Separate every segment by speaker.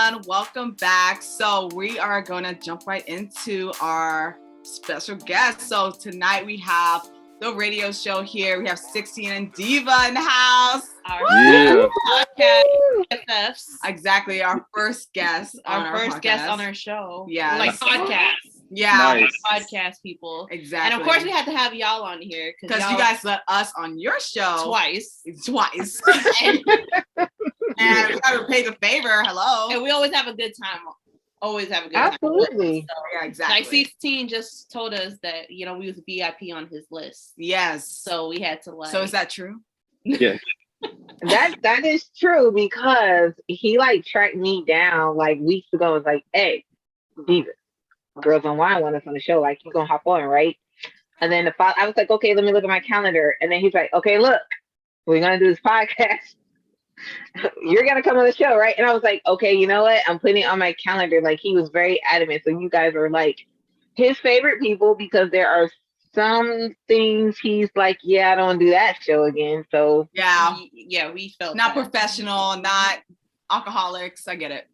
Speaker 1: everyone. Welcome back. So we are going to jump right into our special guest. So tonight we have the radio show here. We have 16 and Diva in the house.
Speaker 2: Our podcast FFs.
Speaker 1: Exactly. Our first guest.
Speaker 2: Our first guest on our show.
Speaker 1: Yeah.
Speaker 2: Like podcast.
Speaker 1: Yeah.
Speaker 3: Nice.
Speaker 2: Podcast people.
Speaker 1: Exactly.
Speaker 2: And of course we had to have y'all on here.
Speaker 1: Because you guys let us on your show.
Speaker 2: Twice.
Speaker 1: And we got to pay the favor. Hello.
Speaker 2: And we always have a good time.
Speaker 4: Absolutely.
Speaker 2: So,
Speaker 1: yeah, exactly.
Speaker 2: Like 16 just told us that, we was VIP on his list.
Speaker 1: Yes.
Speaker 2: So we had to
Speaker 1: So is that true?
Speaker 3: Yeah.
Speaker 4: That is true because he tracked me down weeks ago. Was like, hey, Diva, Girls UnWIne want us on the show. You gonna hop on, right? And then I was like, okay, let me look at my calendar. And then he's like, okay, look, we're gonna do this podcast. You're gonna come on the show, right? And I was like, okay, you know what? I'm putting it on my calendar. He was very adamant. So you guys are his favorite people because there are some things he's like, yeah, I don't want to do that show again. So
Speaker 1: yeah,
Speaker 2: we felt
Speaker 1: not professional, not alcoholics. I get it.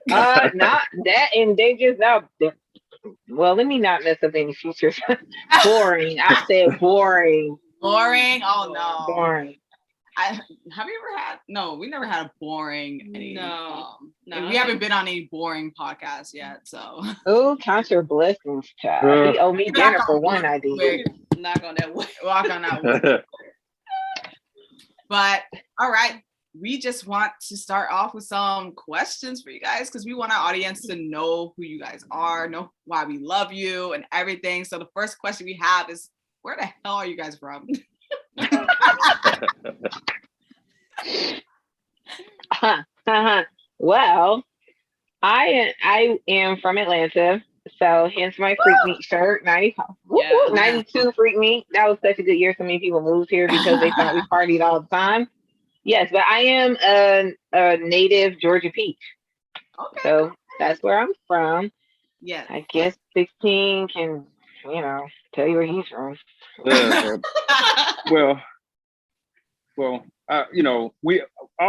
Speaker 4: not that, and they just now. Well, let me not mess up any features. Boring. I said boring.
Speaker 1: Boring. Oh no.
Speaker 4: Boring.
Speaker 1: Have you ever had? No, we never had a boring.
Speaker 2: No.
Speaker 1: We haven't been on any boring podcasts yet. So.
Speaker 4: Oh, count your blessings, child. He owe me dinner for one idea.
Speaker 2: Knock on that way.
Speaker 1: Walk on that way. But all right, we just want to start off with some questions for you guys because we want our audience to know who you guys are, know why we love you, and everything. So the first question we have is, where the hell are you guys from?
Speaker 4: Well, I am from Atlanta, so hence my Freak Meat shirt. 92 Freak Meat. That was such a good year. So many people moved here because they thought we partied all the time. Yes, but I am a native Georgia peach.
Speaker 1: Okay.
Speaker 4: So that's where I'm from.
Speaker 1: Yeah.
Speaker 4: I guess 16 can, tell you where he's from.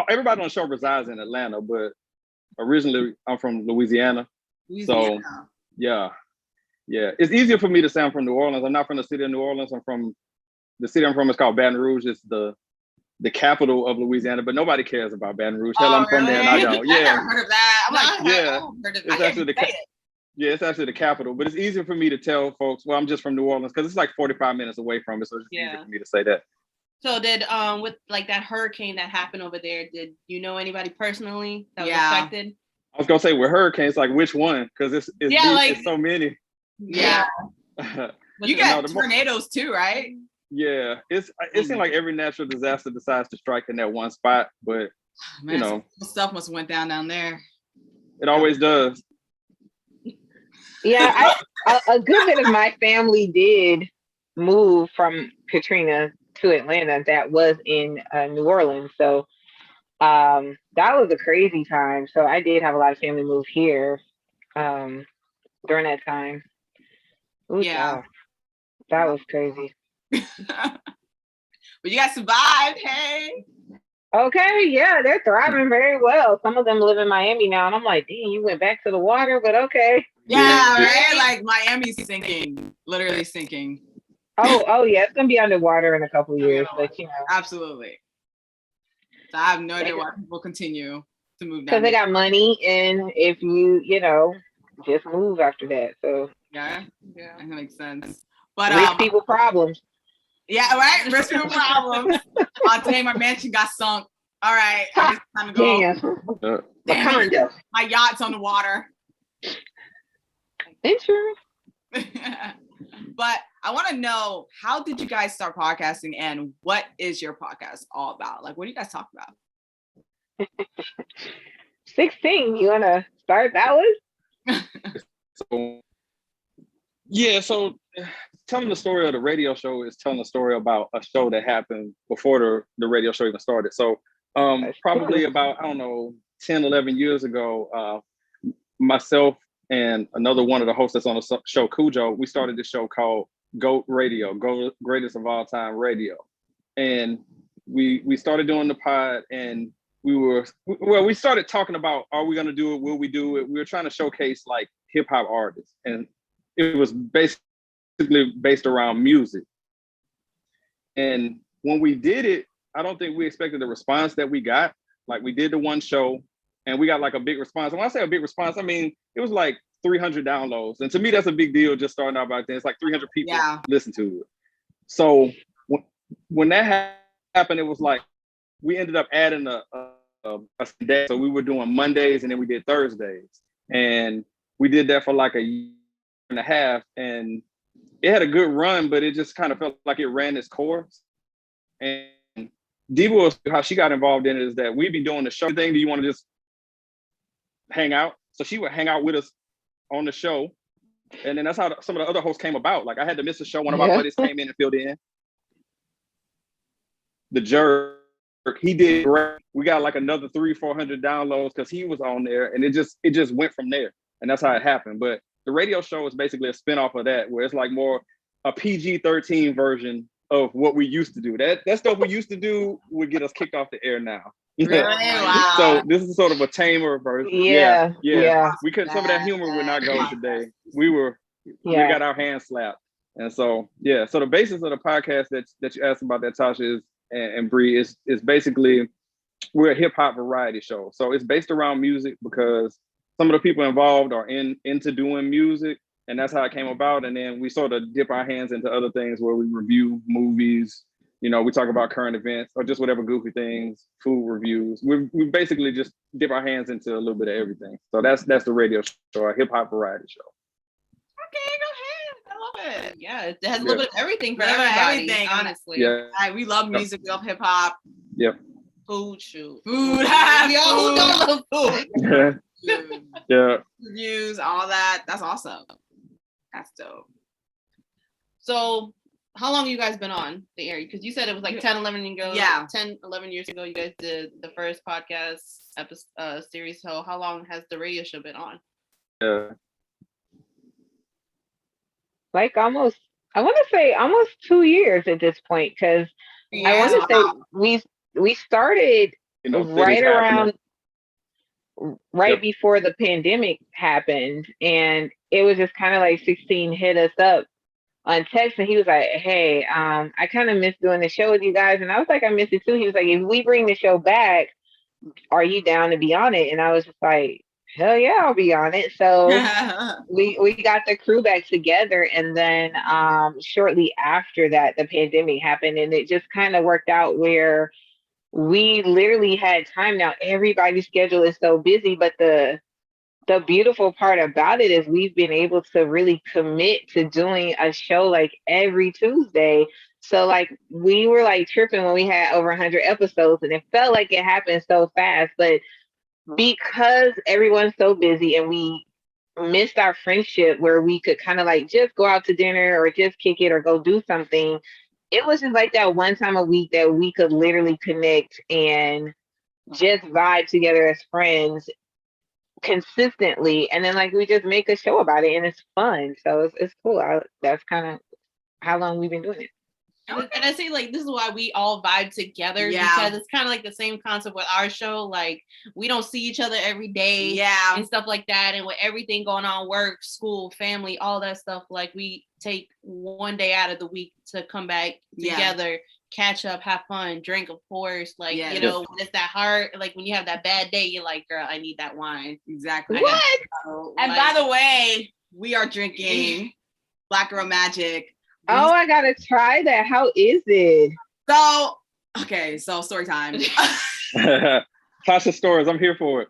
Speaker 3: Everybody on the show resides in Atlanta, but originally I'm from Louisiana. So yeah, it's easier for me to say I'm from New Orleans. I'm not from the city of New Orleans. The city I'm from is called Baton Rouge. It's the capital of Louisiana, but nobody cares about Baton Rouge. Hell, I'm from there and I don't. Yeah,
Speaker 1: I never heard of that. I'm like,
Speaker 3: yeah, it's actually it's actually the capital, but it's easier for me to tell folks, well, I'm just from New Orleans because it's 45 minutes away from it, so it's easier for me to say that.
Speaker 2: So did with that hurricane that happened over there, did you know anybody personally that was affected?
Speaker 3: I was gonna say with hurricanes, which one? Because it's so many.
Speaker 1: Yeah. You got tornadoes too, right?
Speaker 3: Yeah, it seems like every natural disaster decides to strike in that one spot, but
Speaker 1: man, stuff must have went down there.
Speaker 3: It always does.
Speaker 4: Yeah, a good bit of my family did move from Katrina to Atlanta. That was in New Orleans, so that was a crazy time. So I did have a lot of family move here during that time. Ooh,
Speaker 1: yeah,
Speaker 4: that was crazy.
Speaker 1: But you guys survived, hey?
Speaker 4: Okay, yeah, they're thriving very well. Some of them live in Miami now, and I'm like, dang, you went back to the water, but okay.
Speaker 1: Yeah, right? Miami's sinking, literally sinking.
Speaker 4: Oh yeah, it's gonna be underwater in a couple of years, but
Speaker 1: Absolutely. So I have no idea why people continue to move down.
Speaker 4: Because they got money, and if you, just move after that. So
Speaker 1: yeah, that makes sense. But
Speaker 4: rich people problems.
Speaker 1: Yeah, right. Rich people problems. Today my mansion got sunk. All right, it's time to go.
Speaker 4: Damn.
Speaker 1: My yacht's on the water.
Speaker 4: Insurance.
Speaker 1: But I want to know, how did you guys start podcasting, and what is your podcast all about? What do you guys talk about?
Speaker 4: 16. You want to start that one?
Speaker 3: So telling the story of the radio show is telling a story about a show that happened before the radio show even started. So probably about, 10, 11 years ago, myself and another one of the hosts that's on the show, Cujo, we started this show called GOAT Radio, Greatest of All Time Radio. And we started doing the pod, and we started talking about, are we going to do it? Will we do it? We were trying to showcase like hip hop artists, and it was basically based around music. And when we did it, I don't think we expected the response that we got. Like, we did the one show and we got like a big response. And when I say a big response, I mean, it was like 300 downloads. And to me, that's a big deal just starting out back then. It's like 300 people listen to it. So when that happened, it was like, we ended up adding a day. So we were doing Mondays and then we did Thursdays. And we did that for like a year and a half. And it had a good run, but it just kind of felt like it ran its course. And Diva, how she got involved in it is that we'd be doing the show thing. Do you want to just hang out? So she would hang out with us on the show. And then that's how some of the other hosts came about. Like, I had to miss a show. One of our buddies came in and filled in. The Jerk, he did great. We got like another 300-400 downloads because he was on there, and it just went from there. And that's how it happened. But the radio show is basically a spinoff of that, where it's like more a PG-13 version of what we used to do. That stuff we used to do would get us kicked off the air now.
Speaker 1: Really? Wow.
Speaker 3: So this is sort of a tamer version.
Speaker 4: Yeah.
Speaker 3: We couldn't. Some of that humor would not go today. We got our hands slapped, and so So the basis of the podcast that you asked about, that Tasha is and Brii, is basically, we're a hip hop variety show. So it's based around music because some of the people involved are into doing music. And that's how it came about. And then we sort of dip our hands into other things where we review movies, we talk about current events or just whatever goofy things, food reviews. We basically just dip our hands into a little bit of everything. So that's the radio show, a hip hop variety show.
Speaker 2: Okay, go ahead. I love it. Yeah, it has a little bit of everything for everybody, honestly.
Speaker 3: Yeah.
Speaker 1: We love music, we love hip hop.
Speaker 3: Yep.
Speaker 2: Food, shoot.
Speaker 1: Food.
Speaker 2: We all love food.
Speaker 3: Yeah.
Speaker 1: Reviews, all that. That's awesome. That's dope.
Speaker 2: So how long have you guys been on the air? Because you said it was like 10, 11 ago. 10, 11 years ago, you guys did the first podcast series. So how long has the radio show been on?
Speaker 4: Like I want to say almost 2 years at this point, because I want to say we started right around before the pandemic happened, and it was just kind of like 16 hit us up on text, and he was like, hey, I kind of miss doing the show with you guys. And I was like, I miss it too. He was like, if we bring the show back, are you down to be on it? And I was just like, hell yeah, I'll be on it. So we got the crew back together, and then shortly after that, the pandemic happened, and it just kind of worked out where we literally had time. Now everybody's schedule is so busy, but the beautiful part about it is we've been able to really commit to doing a show like every Tuesday. So like we were like tripping when we had over 100 episodes, and it felt like it happened so fast, but because everyone's so busy and we missed our friendship where we could kind of like just go out to dinner or just kick it or go do something, it was just like that one time a week that we could literally connect and just vibe together as friends consistently. And then like we just make a show about it, and it's fun. So it's cool. That's kind of how long we've been doing it.
Speaker 2: And I say like this is why we all vibe together, because it's kind of like the same concept with our show. Like we don't see each other every day, and stuff like that. And with everything going on, work, school, family, all that stuff, like we take one day out of the week to come back together, catch up, have fun, drink, of course. Like when it's that hard, like when you have that bad day, you're like, girl, I need that wine.
Speaker 1: Exactly.
Speaker 4: What?
Speaker 1: And by the way, we are drinking Black Girl Magic.
Speaker 4: Oh, I gotta try that. How is it?
Speaker 1: So story time.
Speaker 3: Tasha stories, I'm here for it.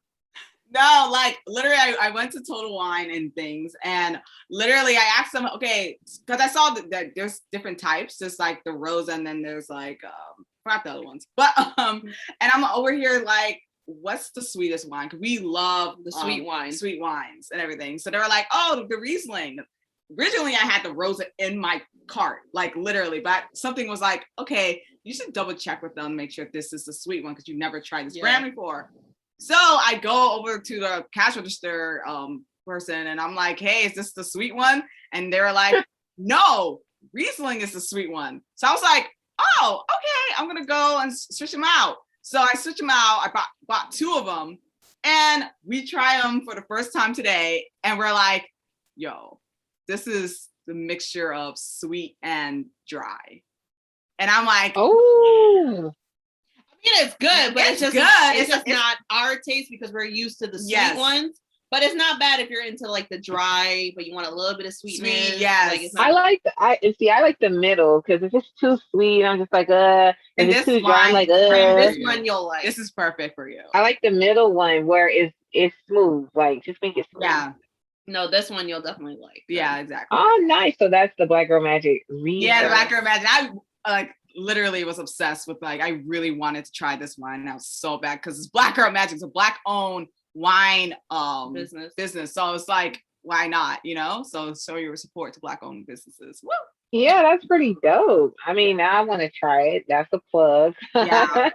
Speaker 1: No, like literally I went to Total Wine and things, and literally I asked them, okay, because I saw that there's different types, just like the rose, and then there's like forgot the other ones. But and I'm over here like, what's the sweetest wine? Because we love
Speaker 2: the sweet wines
Speaker 1: and everything. So they were like, oh, the Riesling. Originally, I had the rose in my cart, like literally, but something was like, okay, you should double check with them, make sure this is the sweet one because you've never tried this brand before. So I go over to the cash register person, and I'm like, hey, is this the sweet one? And they were like, no, Riesling is the sweet one. So I was like, oh, okay, I'm gonna go and switch them out. So I switched them out. I bought 2 of them, and we try them for the first time today, and we're like, yo, this is the mixture of sweet and dry. And I'm like,
Speaker 4: oh.
Speaker 2: I mean, it's good, but it's just
Speaker 1: good.
Speaker 2: It's just not our taste because we're used to the sweet ones. But it's not bad if you're into like the dry, but you want a little bit of sweetness.
Speaker 1: Sweet, yes.
Speaker 2: Like, it's
Speaker 4: I like the middle, because if it's too sweet, I'm just like and it's too dry, I'm like
Speaker 2: this one you'll like.
Speaker 1: This is perfect for you.
Speaker 4: I like the middle one where it's smooth, like just make it smooth.
Speaker 1: Yeah.
Speaker 2: No, this one you'll definitely like.
Speaker 1: Yeah, exactly.
Speaker 4: Oh, nice. So that's the Black Girl Magic.
Speaker 1: Yeah, the Black Girl Magic. I like literally was obsessed with, like, I really wanted to try this wine, and I was so bad because it's Black Girl Magic. It's a Black owned wine business. So it's like, why not? You know? So show your support to Black owned businesses. Woo!
Speaker 4: Yeah, that's pretty dope. I mean, now I want to try it. That's a plug.
Speaker 1: Yeah.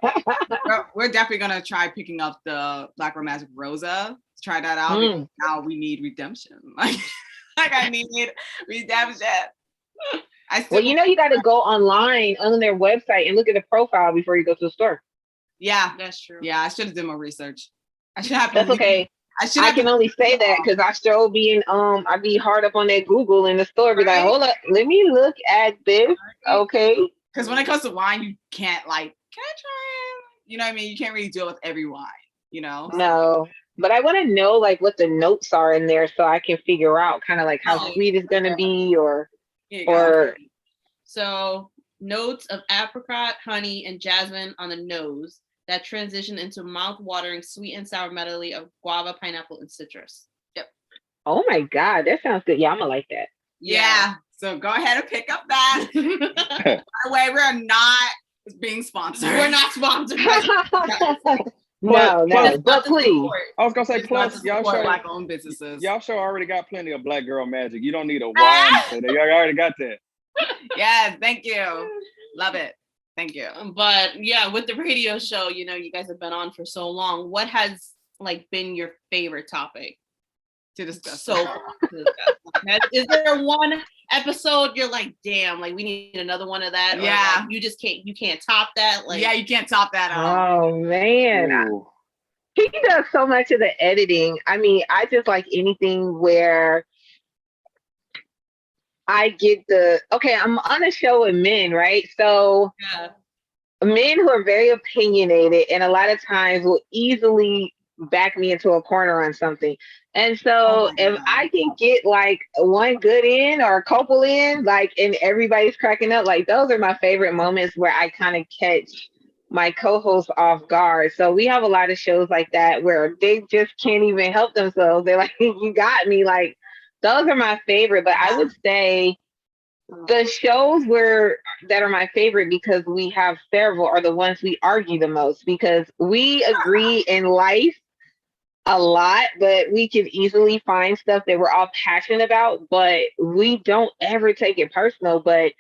Speaker 1: we're definitely gonna try picking up the Black Girl Magic Rosa. Try that out. Because now we need redemption. Like I need redemption.
Speaker 4: Well, you know, you got to go online on their website and look at the profile before you go to the store.
Speaker 1: Yeah,
Speaker 2: that's true.
Speaker 1: Yeah, I should have done my research. I should have.
Speaker 4: That's okay. I can only say that because I still be I be hard up on that Google in the store. Be like, hold up, let me look at this. Okay.
Speaker 1: Because when it comes to wine, you can't like, can I try it? You know what I mean? You can't really deal with every wine. You know?
Speaker 4: No. But I want to know like what the notes are in there so I can figure out kind of like how sweet it's gonna be or.
Speaker 2: So notes of apricot, honey, and jasmine on the nose that transition into mouth-watering sweet and sour medley of guava, pineapple, and citrus.
Speaker 1: Yep.
Speaker 4: Oh my God, that sounds good. Yeah, I'm gonna like that.
Speaker 1: Yeah. So go ahead and pick up that. By the way, we're not being sponsored.
Speaker 2: We're not sponsored.
Speaker 4: No, but please.
Speaker 3: I was gonna say, plus y'all show
Speaker 1: Black-owned businesses.
Speaker 3: Y'all show already got plenty of Black Girl Magic. You don't need a wine. So y'all already got that.
Speaker 1: Yes, thank you. Love it. Thank you.
Speaker 2: But yeah, with the radio show, you know, you guys have been on for so long. What has like been your favorite topic
Speaker 1: to discuss?
Speaker 2: So far? Is there one episode you're like, damn, like we need another one of that?
Speaker 1: Yeah.
Speaker 2: Or, like, you can't top that. Like,
Speaker 1: yeah, you can't top that.
Speaker 4: Oh man. He does so much of the editing. I mean, I just like anything where I get I'm on a show with men, right? So men who are very opinionated and a lot of times will easily back me into a corner on something. And so if I can get like one good in or a couple in, like, and everybody's cracking up, like those are my favorite moments where I kind of catch my co-host off guard. So we have a lot of shows like that where they just can't even help themselves. They're like, you got me. Like, those are my favorite, but I would say the shows that are my favorite because we have several are the ones we argue the most because we agree in life a lot, but we can easily find stuff that we're all passionate about, but we don't ever take it personal. But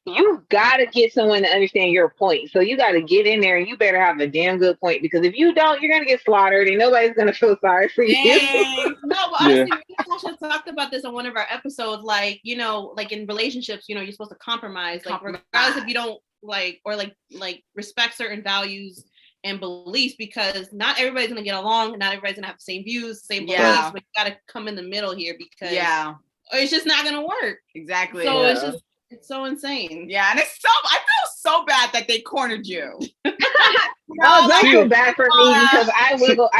Speaker 4: you got to get someone to understand your point. So you got to get in there and you better have a damn good point because if you don't, you're going to get slaughtered and nobody's going to feel sorry for you.
Speaker 2: No, but honestly, Tasha talked about this on one of our episodes. Like, you know, like in relationships, you know, you're supposed to compromise. Like, regardless if you don't like, or like respect certain values and beliefs because not everybody's going to get along. Not everybody's going to have the same views, same beliefs, but you got to come in the middle here because or it's just not going to work.
Speaker 1: Exactly.
Speaker 2: So it's so insane.
Speaker 1: Yeah, and I feel so bad that they cornered you.
Speaker 4: Don't feel bad for me because I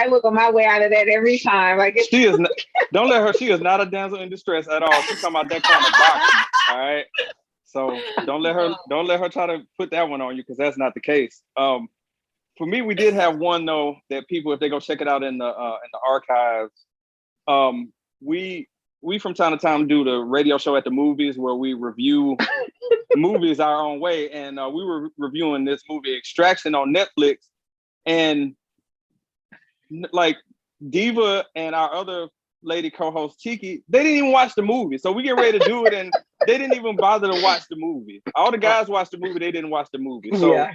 Speaker 4: wiggle my way out of that every time. Like
Speaker 3: she is not, don't let her. She is not a damsel in distress at all. She's talking about that kind of box. All right. So don't let her try to put that one on you because that's not the case. For me, we did have one though that people, if they go check it out in the archives, we from time to time do the radio show at the movies where we review movies our own way. And we were reviewing this movie Extraction on Netflix. And like Diva and our other lady co-host Tiki, they didn't even watch the movie. So we get ready to do it and they didn't even bother to watch the movie. All the guys watched the movie, they didn't watch the movie. So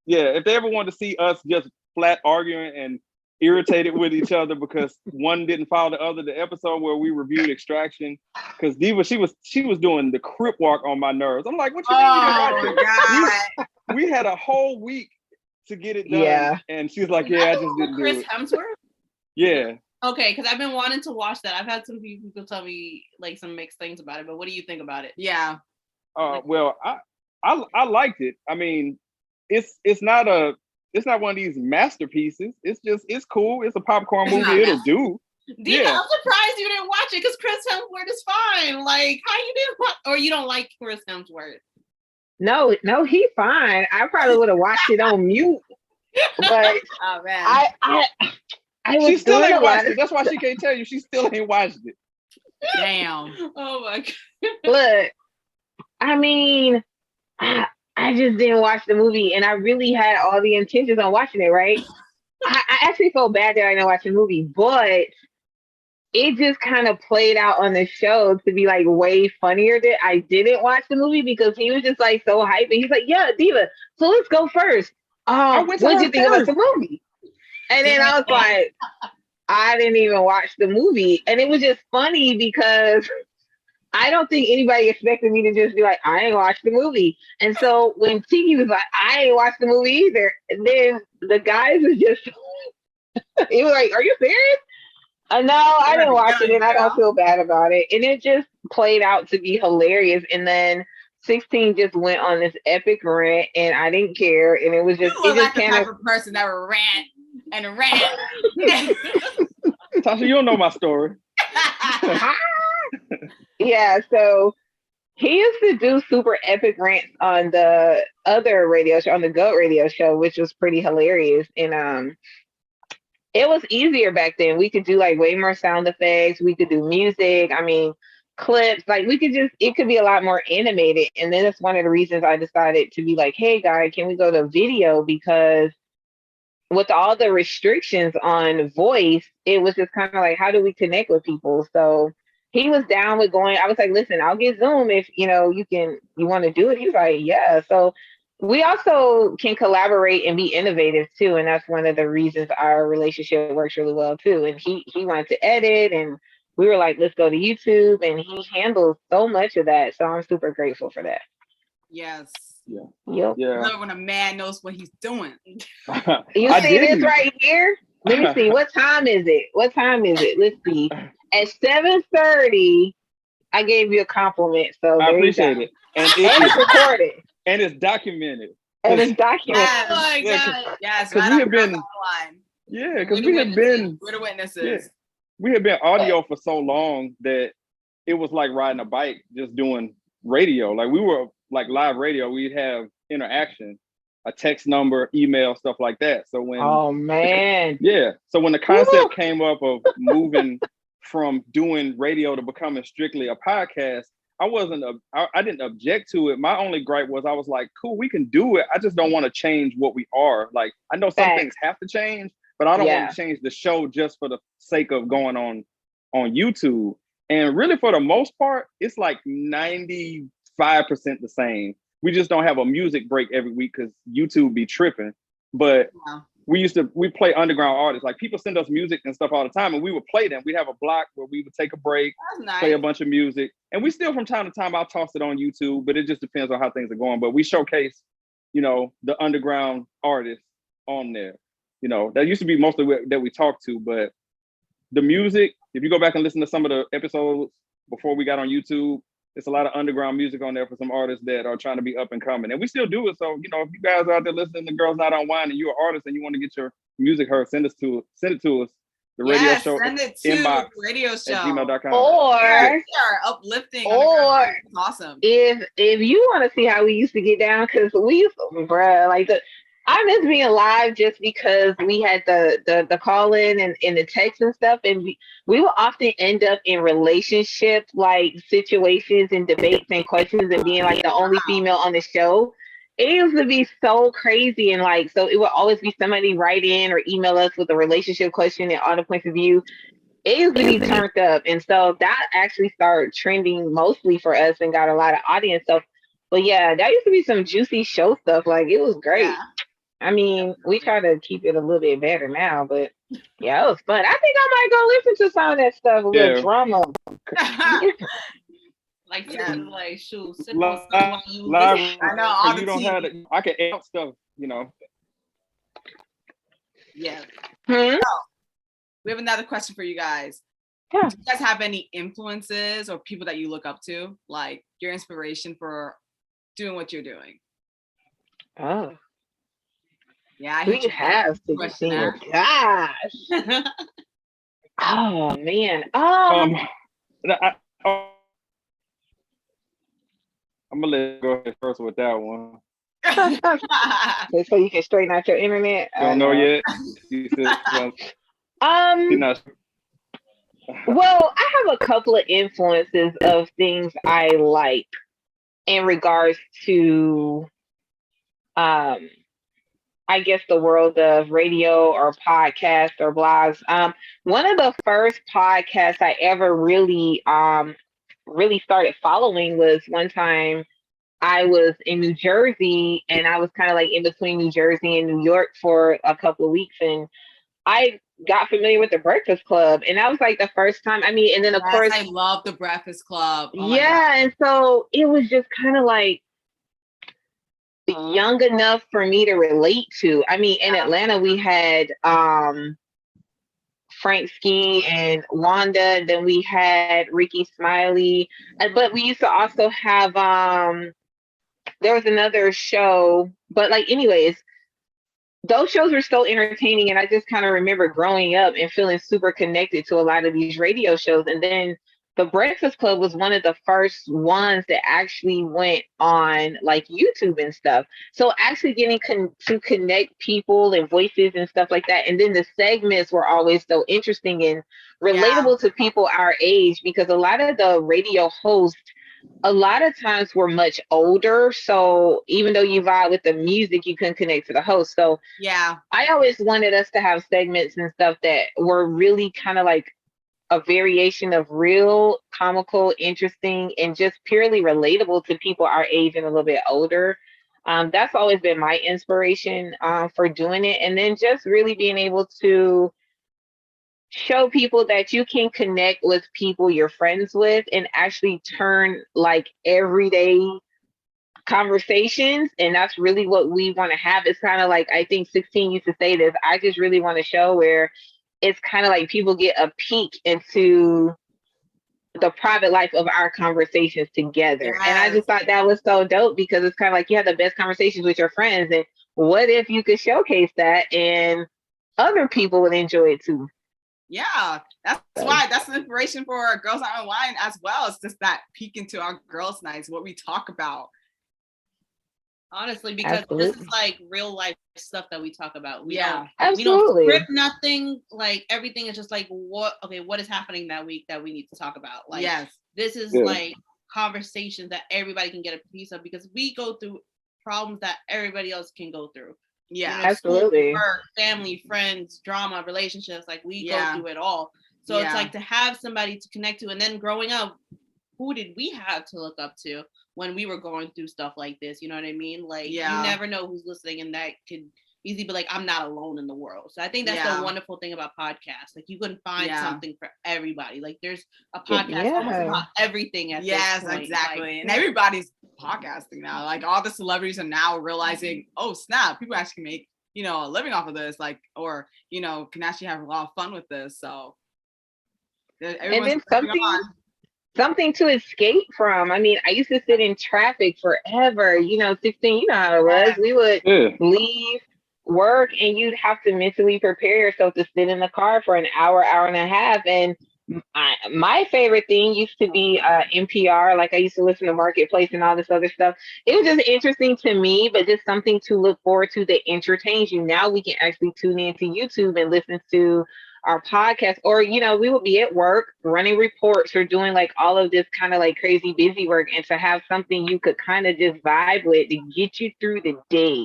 Speaker 3: yeah, if they ever want to see us just flat arguing and irritated with each other because one didn't follow the other, the episode where we reviewed Extraction, because Diva, she was doing the crip walk on my nerves. I'm like, what you mean? We had a whole week to get it done.
Speaker 4: Yeah.
Speaker 3: And she's like, yeah, I just didn't do it.
Speaker 2: Chris Hemsworth?
Speaker 3: Yeah.
Speaker 2: Okay, because I've been wanting to watch that. I've had some people tell me like some mixed things about it, but what do you think about it?
Speaker 1: Yeah.
Speaker 3: Well, I liked it. I mean, it's not one of these masterpieces. It's cool. It's a popcorn movie. It'll do.
Speaker 2: Diva, I'm surprised you didn't watch it because Chris Hemsworth is fine. Like, how you didn't watch, or you don't like Chris Hemsworth?
Speaker 4: No, he's fine. I probably would have watched it on mute. But
Speaker 1: oh man,
Speaker 4: I was
Speaker 3: she still ain't watched
Speaker 4: it.
Speaker 3: That's why she can't tell you. She still ain't watched it.
Speaker 1: Damn.
Speaker 2: Oh my god.
Speaker 4: Look, I mean, I just didn't watch the movie, and I really had all the intentions on watching it. Right? I actually felt bad that I didn't watch the movie, but it just kind of played out on the show to be like way funnier that I didn't watch the movie because he was just like so hyped. And he's like, "Yeah, Diva, so let's go first. What did you think about the movie?" And then I was like, I didn't even watch the movie. And it was just funny because I don't think anybody expected me to just be like, I ain't watched the movie. And so when Tiki was like, I ain't watched the movie either, and then the guys was just, he was like, are you serious? No, I didn't watch it and I don't feel bad about it. And it just played out to be hilarious. And then 16 just went on this epic rant and I didn't care. And it was just,
Speaker 1: you like the type of person that would rant and rant.
Speaker 3: Tasha, you don't know my story.
Speaker 4: Yeah, so he used to do super epic rants on the other radio show, on the GOAT radio show, which was pretty hilarious. And it was easier back then. We could do like way more sound effects. We could do music. I mean, clips. Like it could be a lot more animated. And then that's one of the reasons I decided to be like, hey guys, can we go to video? Because with all the restrictions on voice, it was just kind of like, how do we connect with people? So he was down with going. I was like, listen, I'll get Zoom if you want to do it. He was like, yeah. So we also can collaborate and be innovative too. And that's one of the reasons our relationship works really well too. And he wanted to edit and we were like, let's go to YouTube. And he handles so much of that. So I'm super grateful for that.
Speaker 1: Yes.
Speaker 3: Yeah.
Speaker 4: Yep.
Speaker 3: Yeah.
Speaker 1: I love when a man knows what he's doing.
Speaker 4: You see this right here? Let me see. What time is it? Let's see. At 7:30, I gave you a compliment. So
Speaker 3: I appreciate it.
Speaker 4: And it's recorded.
Speaker 3: And it's documented.
Speaker 4: And it's documented.
Speaker 1: Yes. Oh my God. Yes.
Speaker 3: Because we have been. Yeah, because we have been.
Speaker 1: We're the witnesses.
Speaker 3: Yeah, we have been audio for so long that it was like riding a bike, just doing radio. Like we were like live radio. We'd have interaction, a text number, email, stuff like that. So when so when the concept came up of moving from doing radio to becoming strictly a podcast, I didn't object to it. My only gripe was I was like, cool, we can do it. I just don't want to change what we are. Like I know some things have to change, but I don't want to change the show just for the sake of going on YouTube. And really for the most part, it's like 95% the same. We just don't have a music break every week because YouTube be tripping. But we play underground artists. Like people send us music and stuff all the time and we would play them. We'd have a block where we would take a break, play a bunch of music. And we still from time to time, I'll toss it on YouTube, but it just depends on how things are going. But we showcase, the underground artists on there. That used to be mostly that we talked to, but the music, if you go back and listen to some of the episodes before we got on YouTube, it's a lot of underground music on there for some artists that are trying to be up and coming. And we still do it. So, if you guys are out there listening to Girls Night UnWIne and you're an artist and you want to get your music heard, send it to us. The radio show.
Speaker 1: Send it to
Speaker 3: inbox
Speaker 1: the radio show.
Speaker 3: @gmail.com.
Speaker 4: Or
Speaker 1: we are uplifting.
Speaker 4: Or
Speaker 1: awesome.
Speaker 4: If you want to see how we used to get down, because we used to, I miss being live just because we had the call in and the text and stuff, and we would often end up in relationship like situations and debates and questions and being like the only female on the show. It used to be so crazy and so it would always be somebody write in or email us with a relationship question and all the points of view. It used to be turned up, and so that actually started trending mostly for us and got a lot of audience stuff. But yeah, that used to be some juicy show stuff. Like it was great. Yeah. I mean, we try to keep it a little bit better now, but yeah, it was fun. I think I might go listen to some of that stuff, a little drama.
Speaker 2: Shoot,
Speaker 3: live,
Speaker 1: I know all the
Speaker 3: you don't have to, I can add stuff,
Speaker 1: Yeah.
Speaker 4: So,
Speaker 1: we have another question for you guys.
Speaker 4: Yeah.
Speaker 1: Do you guys have any influences or people that you look up to, like your inspiration for doing what you're doing?
Speaker 4: Oh.
Speaker 1: Yeah,
Speaker 4: We have to be seen. Gosh. Oh man.
Speaker 3: I'm gonna let you go ahead first with that one.
Speaker 4: So you can straighten out your internet.
Speaker 3: Don't know yet. You said,
Speaker 4: well, I have a couple of influences of things I like in regards to I guess the world of radio or podcasts or blogs. One of the first podcasts I ever really started following was one time I was in New Jersey and I was kind of like in between New Jersey and New York for a couple of weeks, and I got familiar with the Breakfast Club, and that was like the first time. I mean, and then of course
Speaker 1: I love the Breakfast Club.
Speaker 4: Oh yeah, and so it was just kind of like young enough for me to relate to. I mean, in Atlanta we had Frank Ski and Wanda, and then we had Ricky Smiley, but we used to also have there was another show, but like anyways, those shows were so entertaining, and I just kind of remember growing up and feeling super connected to a lot of these radio shows. And then the Breakfast Club was one of the first ones that actually went on like YouTube and stuff. So actually getting to connect people and voices and stuff like that. And then the segments were always so interesting and relatable to people our age, because a lot of the radio hosts a lot of times were much older. So even though you vibe with the music, you couldn't connect to the host. So
Speaker 1: yeah,
Speaker 4: I always wanted us to have segments and stuff that were really kind of like a variation of real, comical, interesting, and just purely relatable to people our age and a little bit older. That's always been my inspiration for doing it. And then just really being able to show people that you can connect with people you're friends with and actually turn like everyday conversations. And that's really what we want to have. It's kind of like, I think 16 used to say this, I just really want to show where it's kind of like people get a peek into the private life of our conversations together. Yes. And I just thought that was so dope, because it's kind of like you have the best conversations with your friends, and what if you could showcase that and other people would enjoy it too.
Speaker 1: Yeah, that's why that's the inspiration for Girls Night UnWIne as well. It's just that peek into our girls' nights, what we talk about.
Speaker 2: Honestly, because this is like real life stuff that we talk about. We don't script nothing. Like everything is just like what is happening that week that we need to talk about. Like this is like conversations that everybody can get a piece of, because we go through problems that everybody else can go through.
Speaker 4: Yeah, absolutely.
Speaker 2: School, work, family, friends, drama, relationships, like we go through it all. So it's like to have somebody to connect to. And then growing up, who did we have to look up to when we were going through stuff like this? You know what I mean? Like you never know who's listening, and that could easily be like, I'm not alone in the world. So I think that's the wonderful thing about podcasts. Like you can find something for everybody. Like there's a podcast almost about everything at this point.
Speaker 1: Exactly.
Speaker 2: Like,
Speaker 1: and everybody's podcasting now. Like all the celebrities are now realizing, oh snap, people actually make, a living off of this, like, or, can actually have a lot of fun with this. So
Speaker 4: and then something to escape from. I mean, I used to sit in traffic forever, 16, you know how it was. We would leave work and you'd have to mentally prepare yourself to sit in the car for an hour, hour and a half. And my favorite thing used to be NPR. Like I used to listen to Marketplace and all this other stuff. It was just interesting to me, but just something to look forward to that entertains you. Now we can actually tune into YouTube and listen to our podcast, or we would be at work running reports or doing like all of this kind of like crazy busy work, and to have something you could kind of just vibe with to get you through the day.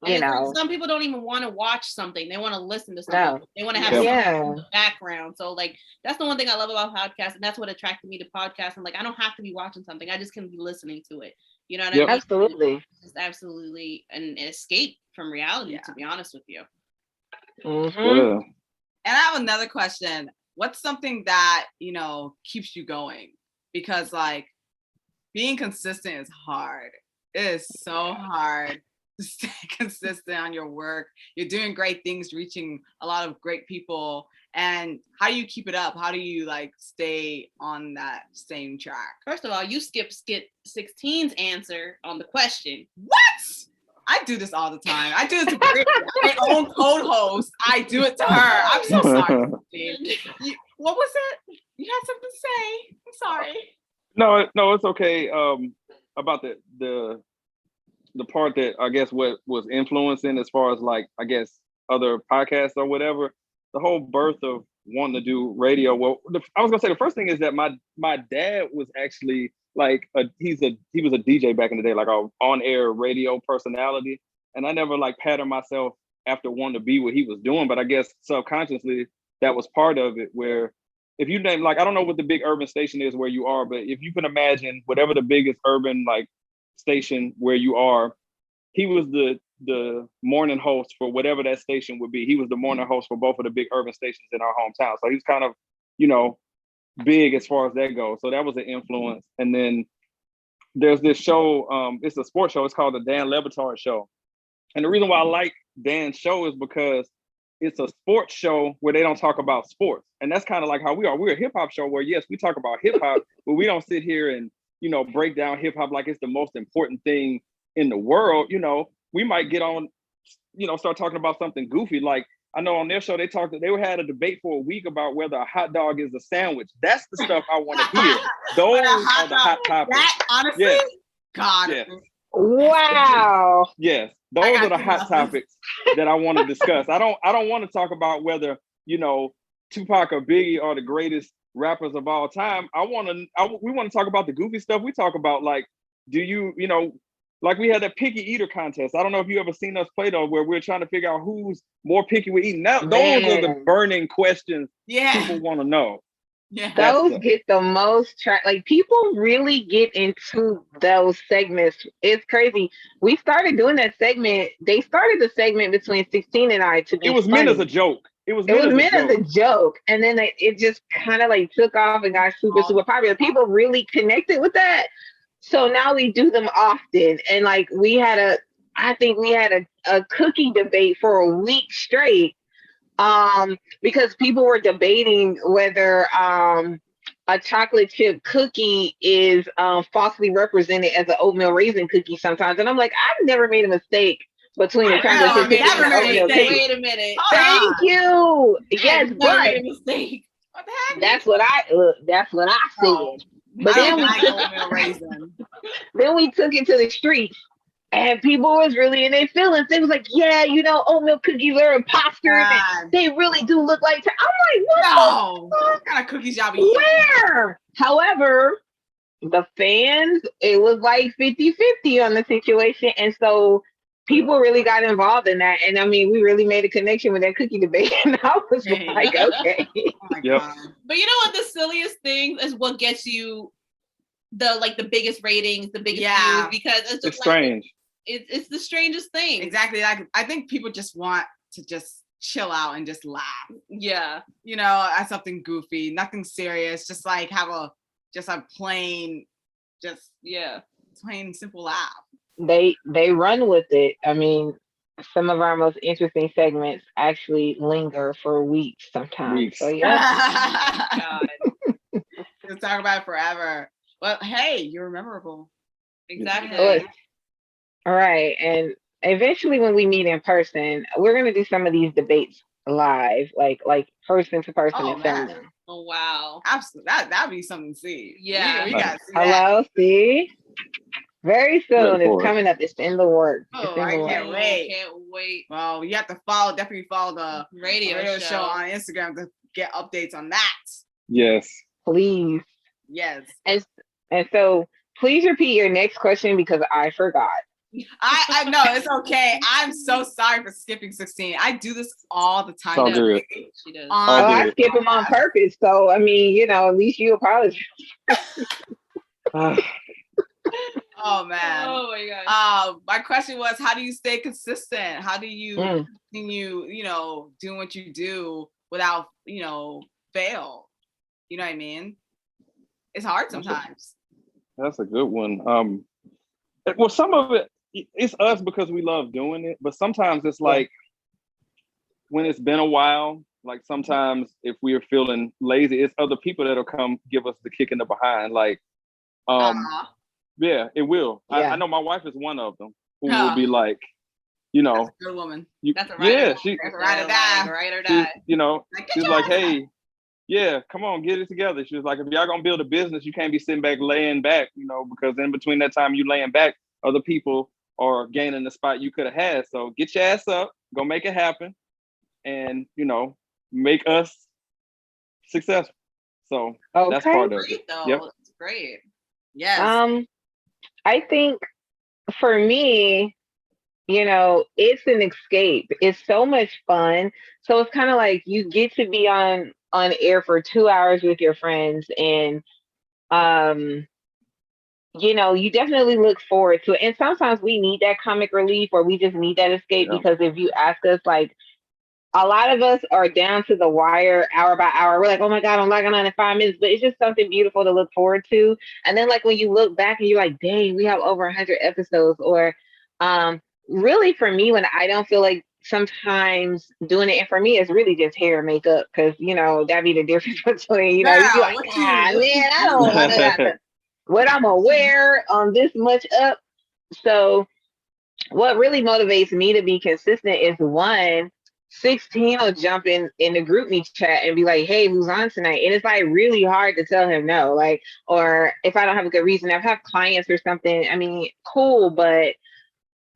Speaker 2: Like some people don't even want to watch something, they want to listen to something. They want to have something in the background. So like that's the one thing I love about podcasts, and that's what attracted me to podcasts. I'm like, I don't have to be watching something, I just can be listening to it. You know what I mean?
Speaker 4: Absolutely.
Speaker 2: It's absolutely an escape from reality, to be honest with you.
Speaker 4: Mm-hmm.
Speaker 1: And I have another question. What's something that, keeps you going? Because like being consistent is hard. It is so hard. to stay consistent on your work. You're doing great things, reaching a lot of great people. And how do you keep it up? How do you like stay on that same track?
Speaker 2: First of all, you skipped 16's answer on the question.
Speaker 1: What? I do this all the time. I do it to my own co-host. I do it to her. I'm so sorry. What was it? You had something to say. I'm sorry.
Speaker 3: No, it's okay. About the part that I guess what was influencing as far as like, I guess, other podcasts or whatever, the whole birth of wanting to do radio. Well, I was gonna say the first thing is that my dad was actually like he was a DJ back in the day, like a on-air radio personality. And I never like patted myself after wanting to be what he was doing, but I guess subconsciously that was part of it, where if you name, like, I don't know what the big urban station is where you are, but if you can imagine whatever the biggest urban like station where you are, he was the morning host for whatever that station would be. He was the morning host for both of the big urban stations in our hometown. So he's kind of, you know, big as far as that goes. So that was an influence. And then there's this show, it's a sports show. It's called the Dan Le Batard Show. And the reason why I like Dan's show is because it's a sports show where they don't talk about sports. And that's kind of like how we are. We're a hip hop show where, yes, we talk about hip hop, but we don't sit here and, you know, break down hip hop like it's the most important thing in the world. You know, we might get on, you know, start talking about something goofy. Like, I know on their show, they had a debate for a week about whether a hot dog is a sandwich. That's the stuff I want to hear. Those are the hot topics.
Speaker 1: That, honestly, yes. God.
Speaker 3: Yes.
Speaker 4: Wow.
Speaker 3: Yes. Those are the hot topics that I want to discuss. I don't want to talk about whether, you know, Tupac or Biggie are the greatest rappers of all time. We want to talk about the goofy stuff. We talk about, like, do you know, like we had that picky eater contest. I don't know if you ever seen us play though, where we're trying to figure out who's more picky with eating. Now, those are the burning questions people want to know.
Speaker 4: Yeah, those get the most like people really get into those segments. It's crazy. We started doing that segment. They started the segment between 16 and I to be
Speaker 3: It was
Speaker 4: funny.
Speaker 3: Meant as a joke. It was meant as a
Speaker 4: joke. And then it just kind of like took off and got super popular. People really connected with that. So now we do them often. And like I think we had a cookie debate for a week straight. Because people were debating whether a chocolate chip cookie is falsely represented as an oatmeal raisin cookie sometimes. And I'm like, I've never made a mistake between a chocolate chip cookie and an oatmeal cookie.
Speaker 2: Wait a minute.
Speaker 4: Thank you. Yes, but made a mistake. That's what I said.
Speaker 1: Oh,
Speaker 4: but then we took it to the streets. And people was really in their feelings. They was like, yeah, you know, oatmeal cookies are imposter. They really do look like. I'm like, what
Speaker 1: kind of cookies y'all be eating?
Speaker 4: Where? However, the fans, it was like 50-50 on the situation. And so people really got involved in that. And I mean, we really made a connection with that cookie debate. And I was like, okay.
Speaker 3: Yep.
Speaker 2: But you know what? The silliest thing is what gets you the biggest ratings, the biggest views, because it's just
Speaker 3: strange.
Speaker 2: It's the strangest thing.
Speaker 1: Exactly. Like, I think people just want to just chill out and just laugh.
Speaker 2: Yeah.
Speaker 1: You know, at something goofy, nothing serious. Just like have a plain simple laugh.
Speaker 4: They run with it. I mean, some of our most interesting segments actually linger for weeks sometimes. So yeah.
Speaker 1: God. We'll talk about it forever. Well, hey, you're memorable.
Speaker 2: Exactly.
Speaker 4: All right. And eventually when we meet in person, we're going to do some of these debates live, like person to person and film them.
Speaker 2: Oh, wow.
Speaker 1: Absolutely. That'd be something to see.
Speaker 2: Yeah.
Speaker 1: We got to see
Speaker 4: Hello,
Speaker 1: that.
Speaker 4: See? Very soon. It's coming up. It's in the works.
Speaker 1: Oh, I can't wait. Well, you have to definitely follow the radio show on Instagram to get updates on that.
Speaker 3: Yes.
Speaker 4: Please.
Speaker 1: Yes.
Speaker 4: And so please repeat your next question because I forgot.
Speaker 1: I know, it's okay. I'm so sorry for skipping 16. I do this all the time.
Speaker 3: I'll do it.
Speaker 2: She does.
Speaker 4: I skip them on purpose. So, I mean, you know, at least you apologize.
Speaker 1: Oh, man.
Speaker 2: Oh, my God.
Speaker 1: My question was, how do you stay consistent? How do you continue, you know, doing what you do without, you know, fail? You know what I mean? It's hard sometimes.
Speaker 3: That's a good one. Well, some of it, it's us because we love doing it, but sometimes it's like when it's been a while, like sometimes if we are feeling lazy, it's other people that'll come give us the kick in the behind. Like, yeah, it will. Yeah. I know my wife is one of them who will be like, you know,
Speaker 1: that's a good woman.
Speaker 2: That's a ride
Speaker 1: or die.
Speaker 2: Ride or die.
Speaker 3: You know, she's like, hey, yeah, come on, get it together. She was like, if y'all gonna build a business, you can't be sitting back, laying back, you know, because in between that time you laying back, other people are gaining the spot you could have had. So get your ass up, go make it happen, and, you know, make us successful. So that's part of it.
Speaker 2: Yep. It's great.
Speaker 1: Yes.
Speaker 4: I think for me, you know, it's an escape. It's so much fun. So it's kind of like you get to be on air for 2 hours with your friends, and you know, you definitely look forward to it. And sometimes we need that comic relief, or we just need that escape, because if you ask us, like, a lot of us are down to the wire hour by hour. We're like, oh my God, I'm logging on in 5 minutes, but it's just something beautiful to look forward to. And then like when you look back and you're like, dang, we have over 100 episodes. Or really for me, when I don't feel like sometimes doing it, and for me, it's really just hair and makeup, because, you know, that'd be the difference between, you know, you're like, man, I don't want to what I'm gonna wear on this much up. So what really motivates me to be consistent is, one, 16 will jump in the group me chat and be like, hey, who's on tonight? And it's like really hard to tell him no. Like, or if I don't have a good reason, if I have clients or something, I mean, cool, but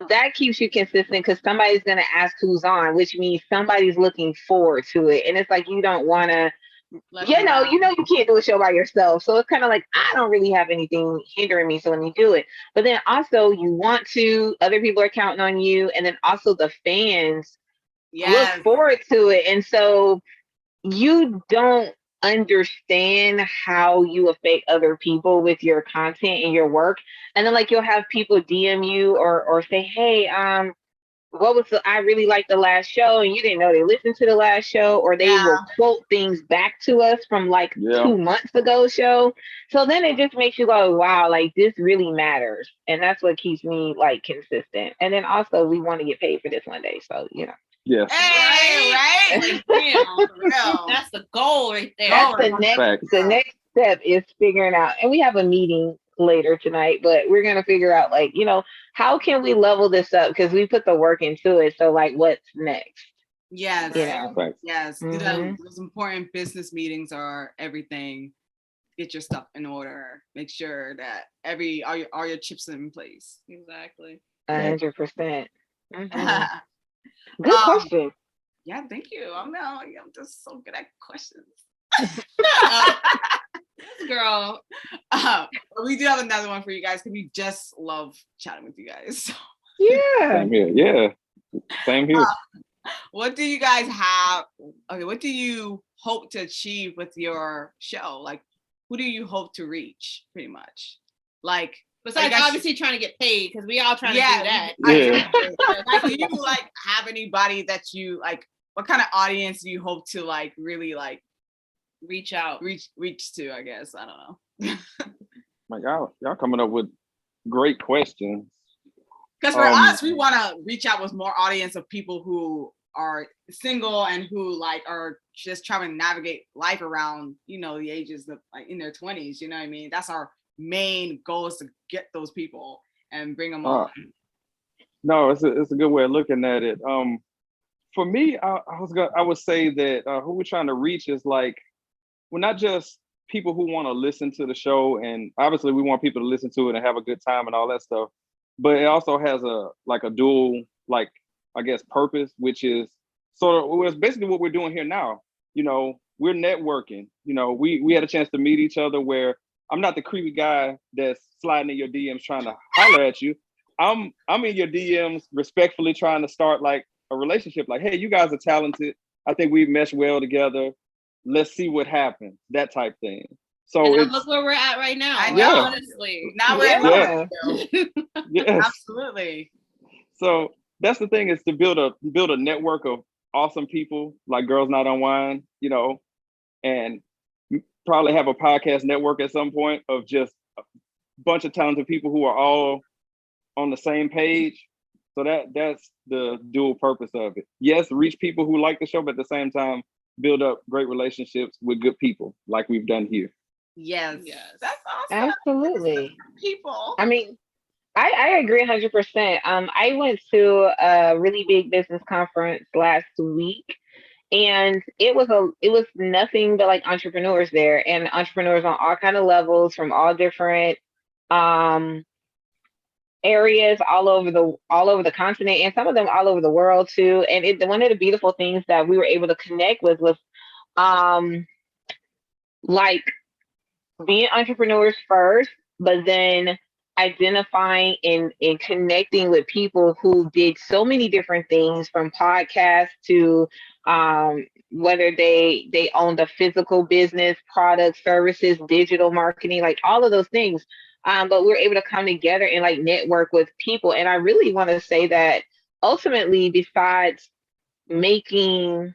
Speaker 4: that keeps you consistent because somebody's going to ask who's on, which means somebody's looking forward to it. And it's like, you don't want to, you know, you can't do a show by yourself. So it's kind of like, I don't really have anything hindering me, so let me do it. But then also you want to, other people are counting on you. And then also the fans look forward to it. And so you don't understand how you affect other people with your content and your work. And then like you'll have people DM you or say, hey, what was I really liked the last show, and you didn't know they listened to the last show, or they will quote things back to us from like 2 months ago show. So then it just makes you go, wow, like this really matters. And that's what keeps me like consistent. And then also we want to get paid for this one day. So, you know.
Speaker 3: Yes.
Speaker 1: Hey, right?
Speaker 2: Damn, that's the goal right there.
Speaker 4: That's the next step is figuring out, and we have a meeting later tonight, but we're going to figure out, like, you know, how can we level this up, because we put the work into it. So like, what's next?
Speaker 1: Yes.
Speaker 4: You know?
Speaker 1: Yes. Those important business meetings are everything. Get your stuff in order. Make sure that all your chips in place.
Speaker 2: Exactly.
Speaker 4: 100%. Good question.
Speaker 1: Yeah, thank you. I'm just so good at questions.
Speaker 2: Girl.
Speaker 1: We do have another one for you guys because we just love chatting with you guys. So.
Speaker 4: Yeah.
Speaker 3: Same here. Yeah. Same here.
Speaker 1: What do you guys have? Okay, what do you hope to achieve with your show? Like, who do you hope to reach, pretty much? Like,
Speaker 2: besides obviously trying to get paid, because we all trying to do that.
Speaker 1: Like, do you like have anybody that you like? What kind of audience do you hope to like really like
Speaker 2: reach
Speaker 1: to? I guess I don't know.
Speaker 3: Like y'all coming up with great questions.
Speaker 1: Because for us, we want to reach out with more audience of people who are single and who like are just trying to navigate life around, you know, the ages of like in their 20s. You know what I mean? That's our main goal, is to get those people and bring them on.
Speaker 3: No, it's a good way of looking at it. For me, I would say that who we're trying to reach is like, well, not just people who want to listen to the show, and obviously we want people to listen to it and have a good time and all that stuff, but it also has a dual, like, I guess, purpose, which is it's basically what we're doing here now. You know, we're networking. You know, we had a chance to meet each other where I'm not the creepy guy that's sliding in your DMs trying to holler at you. I'm in your DMs respectfully trying to start like a relationship. Like, hey, you guys are talented. I think we've meshed well together. Let's see what happens. That type thing. So
Speaker 2: look where we're at right now. Honestly,
Speaker 1: now we're
Speaker 3: yes.
Speaker 1: Absolutely.
Speaker 3: So that's the thing, is to build a network of awesome people like Girls Night UnWIne, you know, and probably have a podcast network at some point of just a bunch of talented people who are all on the same page. So that's the dual purpose of it. Yes, reach people who like the show, but at the same time, build up great relationships with good people like we've done here.
Speaker 1: Yes. That's awesome.
Speaker 4: Absolutely.
Speaker 1: People.
Speaker 4: I mean, I agree 100%. I went to a really big business conference last week, and it was nothing but like entrepreneurs there, and entrepreneurs on all kind of levels from all different areas all over the continent, and some of them all over the world too. And one of the beautiful things that we were able to connect with was like being entrepreneurs first, but then identifying and connecting with people who did so many different things, from podcasts to whether they owned a physical business, products, services, digital marketing, like all of those things. But we're able to come together and like network with people. And I really want to say that ultimately, besides making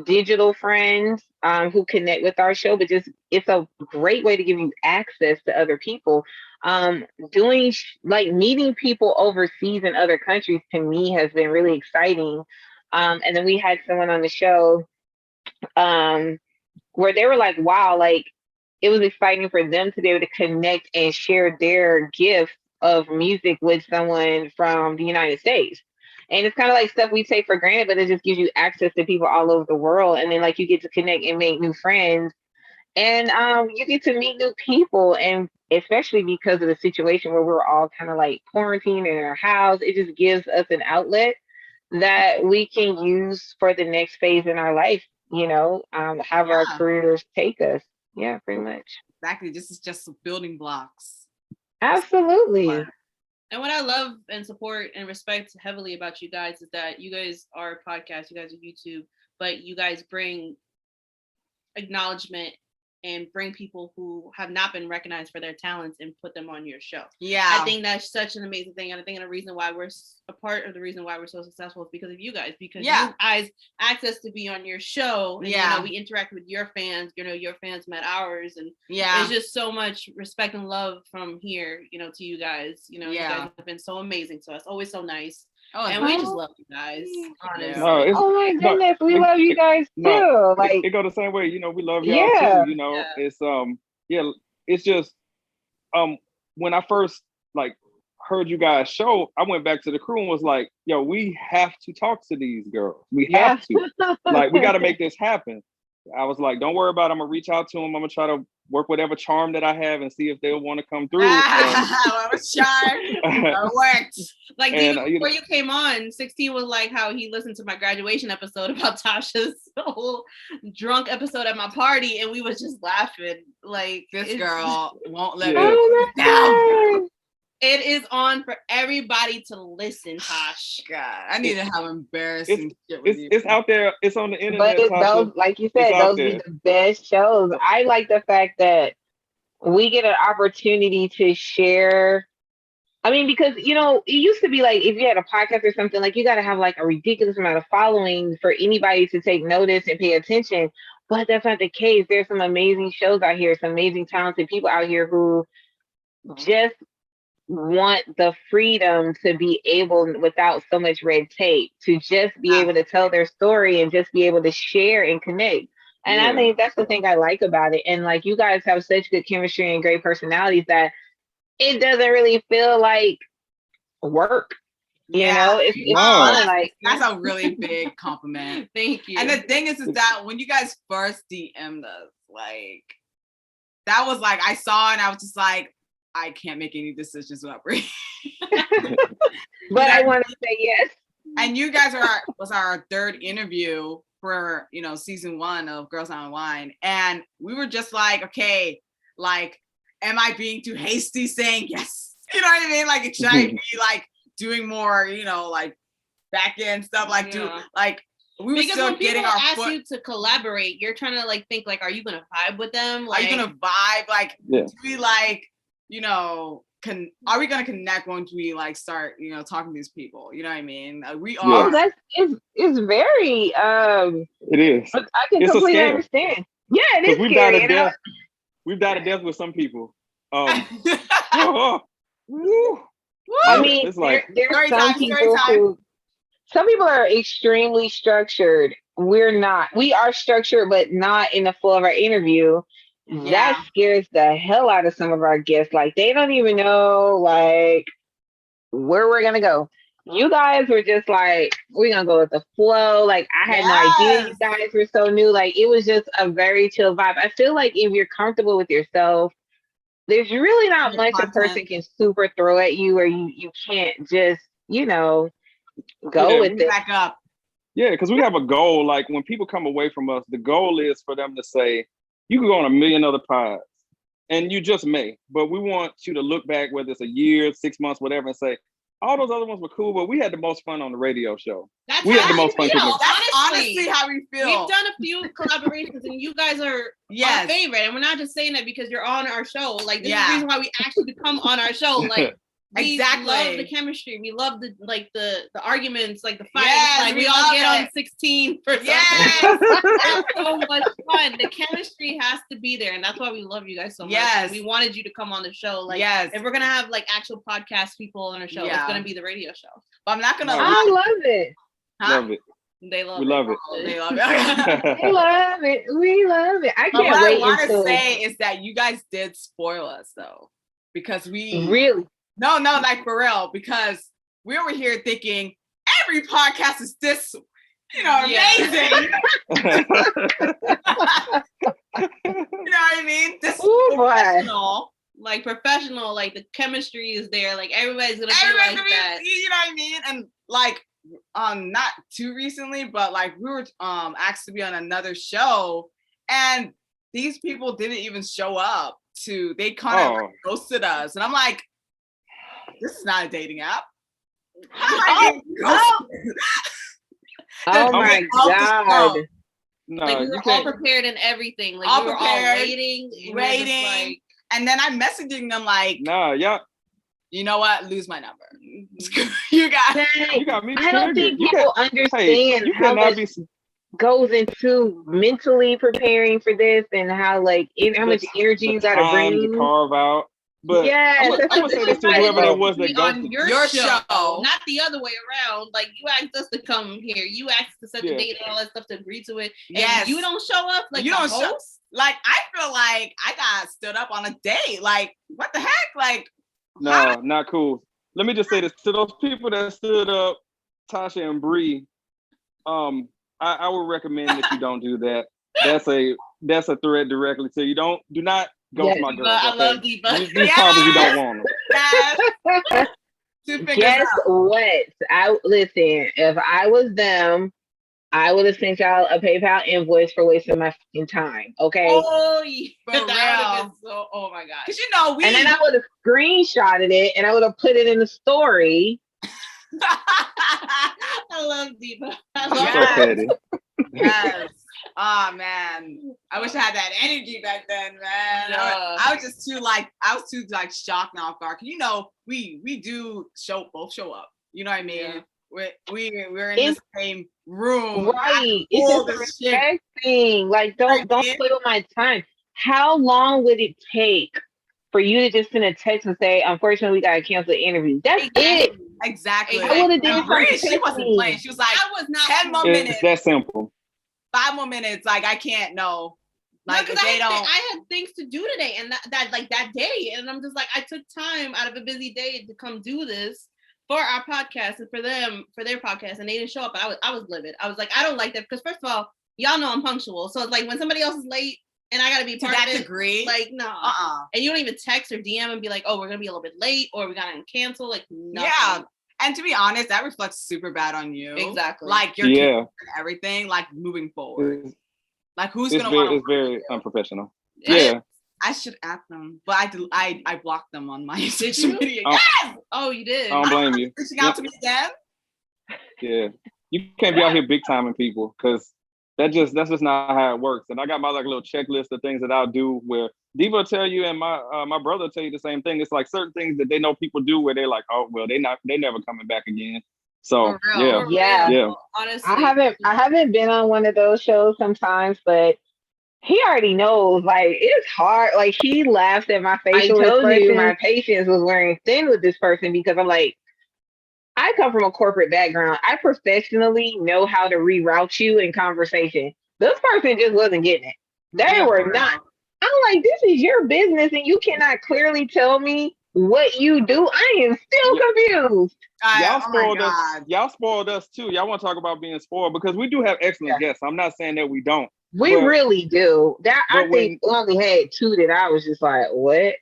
Speaker 4: digital friends who connect with our show, but just it's a great way to give you access to other people. Doing like meeting people overseas in other countries to me has been really exciting. And then we had someone on the show where they were like, wow, like it was exciting for them to be able to connect and share their gift of music with someone from the United States. And it's kind of like stuff we take for granted, but it just gives you access to people all over the world. And then like you get to connect and make new friends, and you get to meet new people. And especially because of the situation where we're all kind of like quarantined in our house, it just gives us an outlet that we can use for the next phase in our life, have our careers take us. Yeah, pretty much.
Speaker 1: Exactly. This is just building blocks.
Speaker 4: Absolutely.
Speaker 2: And what I love and support and respect heavily about you guys is that you guys are a podcast, you guys are YouTube, but you guys bring acknowledgement and bring people who have not been recognized for their talents and put them on your show.
Speaker 1: Yeah.
Speaker 2: I think that's such an amazing thing. And I think the reason why we're a part of the reason why we're so successful is because of you guys, because you guys access to be on your show. And, we interact with your fans, your fans met ours. And there's just so much respect and love from here, to you guys. You guys have been so amazing to us, always so nice. Oh, and we just love you guys. Honestly.
Speaker 4: No, oh my goodness, we love you guys too.
Speaker 3: Like it go the same way. We love y'all too. It's it's just when I first like heard you guys show, I went back to the crew and was like, yo, we have to talk to these girls. We have to. Like, we got to make this happen. I was like, don't worry about it. I'm gonna reach out to them. I'm gonna try to work whatever charm that I have and see if they'll want to come through.
Speaker 1: Whatever charm. It worked.
Speaker 2: Like before you came on, 16 was like how he listened to my graduation episode about Tasha's whole drunk episode at my party, and we was just laughing. Like,
Speaker 1: this girl won't let
Speaker 4: me down.
Speaker 2: It is on for everybody to listen, Tosh.
Speaker 1: God, I need to have embarrassing shit with you.
Speaker 3: It's out there. It's on the internet.
Speaker 4: But those, like you said, those be the best shows. I like the fact that we get an opportunity to share. I mean, because, it used to be like, if you had a podcast or something, like you got to have like a ridiculous amount of following for anybody to take notice and pay attention. But that's not the case. There's some amazing shows out here, some amazing talented people out here who just want the freedom to be able, without so much red tape, to just be able to tell their story and just be able to share and connect. And I think that's the thing I like about it. And like, you guys have such good chemistry and great personalities that it doesn't really feel like work. It's fun. Like,
Speaker 1: that's a really big compliment.
Speaker 2: Thank you.
Speaker 1: And the thing is that when you guys first DM'd us, like, that was like, I saw and I was just like, I can't make any decisions without Brii.
Speaker 4: But I want to say yes.
Speaker 1: And you guys was our third interview for, season 1 of Girls Night UnWIne. And we were just like, okay, like, am I being too hasty saying yes? You know what I mean? Like, should I be like doing more, like back end stuff, like we were still getting our
Speaker 2: ask you to collaborate, you're trying to like think like, are you gonna vibe with them? Like,
Speaker 1: are you gonna vibe? Like, do we like, are we gonna connect once we like start, talking to these people? You know what I mean? We are.
Speaker 4: Oh, that's it's very
Speaker 3: It is.
Speaker 4: I can completely understand. Yeah, it is scary.
Speaker 3: We've died to death with some people.
Speaker 4: I mean,
Speaker 3: it's like
Speaker 4: there's some people are extremely structured. We're not. We are structured, but not in the flow of our interview. Yeah. That scares the hell out of some of our guests. Like, they don't even know, like, where we're going to go. You guys were just like, we're going to go with the flow. Like, I had no idea you guys were so new. Like, it was just a very chill vibe. I feel like if you're comfortable with yourself, there's really not much a person can super throw at you, or you can't just, go with it.
Speaker 1: Back up.
Speaker 3: Yeah, because we have a goal. Like, when people come away from us, the goal is for them to say, you can go on a million other pods, and you just may. But we want you to look back, whether it's a year, 6 months, whatever, and say, all those other ones were cool, but we had the most fun on the radio show. We had the most fun.
Speaker 1: That's honestly how we feel.
Speaker 2: We've done a few collaborations, and you guys are our favorite. And we're not just saying that because you're on our show. Like, this is the reason why we actually come on our show. Like, we love the chemistry. We love the arguments, like the fights. Like, we all get on 16 for something. It's so much fun. The chemistry has to be there, and that's why we love you guys so much. We wanted you to come on the show. Like, if we're gonna have like actual podcast people on our show, it's gonna be the radio show.
Speaker 1: But I'm not gonna.
Speaker 4: I love it.
Speaker 3: Love it.
Speaker 2: They love
Speaker 3: it.
Speaker 2: They love
Speaker 3: it.
Speaker 4: They love it. We love it. I can't wait.
Speaker 1: What I want to say is that you guys did spoil us, though, because we
Speaker 4: really.
Speaker 1: No, like, for real, because we were here thinking every podcast is this, amazing. You know what I mean? This professional.
Speaker 2: Like, professional, like, the chemistry is there. Like, everybody's gonna be like that.
Speaker 1: You know what I mean? And, like, not too recently, but, like, we were asked to be on another show, and these people didn't even show up they kind of ghosted us. And I'm like, this is not a dating app.
Speaker 4: Oh my God.
Speaker 2: No, like, we were all prepared and everything. Like, we were all waiting.
Speaker 1: And then I'm messaging them like, you know what? Lose my number.
Speaker 3: You got me.
Speaker 4: I don't think people understand how much goes into mentally preparing for this, and how much energy you got to bring
Speaker 3: to carve out. But I would say this to whoever that was that
Speaker 2: on your show, not the other way around. Like, you asked us to come here, you asked to set the date and all that stuff to agree to it, and you don't show up. Like, you don't show.
Speaker 1: Like, I feel like I got stood up on a date. Like, what the heck? Like,
Speaker 3: no, not cool. Let me just say this to those people that stood up, Tasha and Brii. I would recommend that you don't do that. That's a threat directly to you. Do not go to my girl.
Speaker 2: I love Diva.
Speaker 3: These problems you don't want them.
Speaker 4: Guess what? Listen. If I was them, I would have sent y'all a PayPal invoice for wasting my fucking time. Okay.
Speaker 2: Oh, yeah. Oh my god.
Speaker 1: Because
Speaker 4: and then I would have screenshotted it and I would have put it in the story.
Speaker 2: I love Diva.
Speaker 1: Yes. Oh man, I wish I had that energy back then, man. Yeah. I was too shocked and off guard. We do both show up. You know what I mean? Yeah. We're in the same room,
Speaker 4: right? It's just a respect thing. Like, don't play with my time. How long would it take for you to just send a text and say, "Unfortunately, we gotta cancel the interview"? That's it.
Speaker 1: Exactly.
Speaker 4: I would have done something.
Speaker 1: She wasn't playing. She was like,
Speaker 2: "I was not
Speaker 1: 10 more minutes."
Speaker 3: It's that simple.
Speaker 1: 5 more minutes. Like, I can't know. Like,
Speaker 2: no, I had things to do today, and that day, and I'm just like, I took time out of a busy day to come do this for our podcast and for their podcast, and they didn't show up. I was livid. I was like, I don't like that, because first of all, y'all know I'm punctual, so it's like when somebody else is late and I gotta be part
Speaker 1: to that
Speaker 2: of it,
Speaker 1: degree.
Speaker 2: Like, no. And you don't even text or DM and be like, oh, we're gonna be a little bit late, or we gotta cancel. Like, nothing.
Speaker 1: Yeah. And to be honest, that reflects super bad on you.
Speaker 2: Exactly.
Speaker 1: Like, your everything, like, moving forward. Like, who's gonna want to?
Speaker 3: It's very unprofessional.
Speaker 1: Yeah. I should ask them, but I blocked them on my social media.
Speaker 2: Yes! Oh, you did.
Speaker 3: I don't blame you.
Speaker 1: Reaching out to me again.
Speaker 3: Yeah, you can't be out here big timing people, because that's just not how it works. And I got my little checklist of things that I'll do, where Diva will tell you, and my brother will tell you the same thing. It's like certain things that they know people do where they're like, oh well, they never coming back again. So
Speaker 4: yeah.
Speaker 2: Honestly,
Speaker 4: I haven't been on one of those shows sometimes, but he already knows. Like, it's hard. Like, he laughs at my facial expression. My patience was wearing thin with this person because I'm like, I come from a corporate background. I professionally know how to reroute you in conversation. This person just wasn't getting it. They were not. I'm like, this is your business and you cannot clearly tell me what you do. I am still confused.
Speaker 3: Y'all spoiled us too. Y'all want to talk about being spoiled because we do have excellent guests. I'm not saying that we don't.
Speaker 4: We really do. I think we only had two that I was just like, what?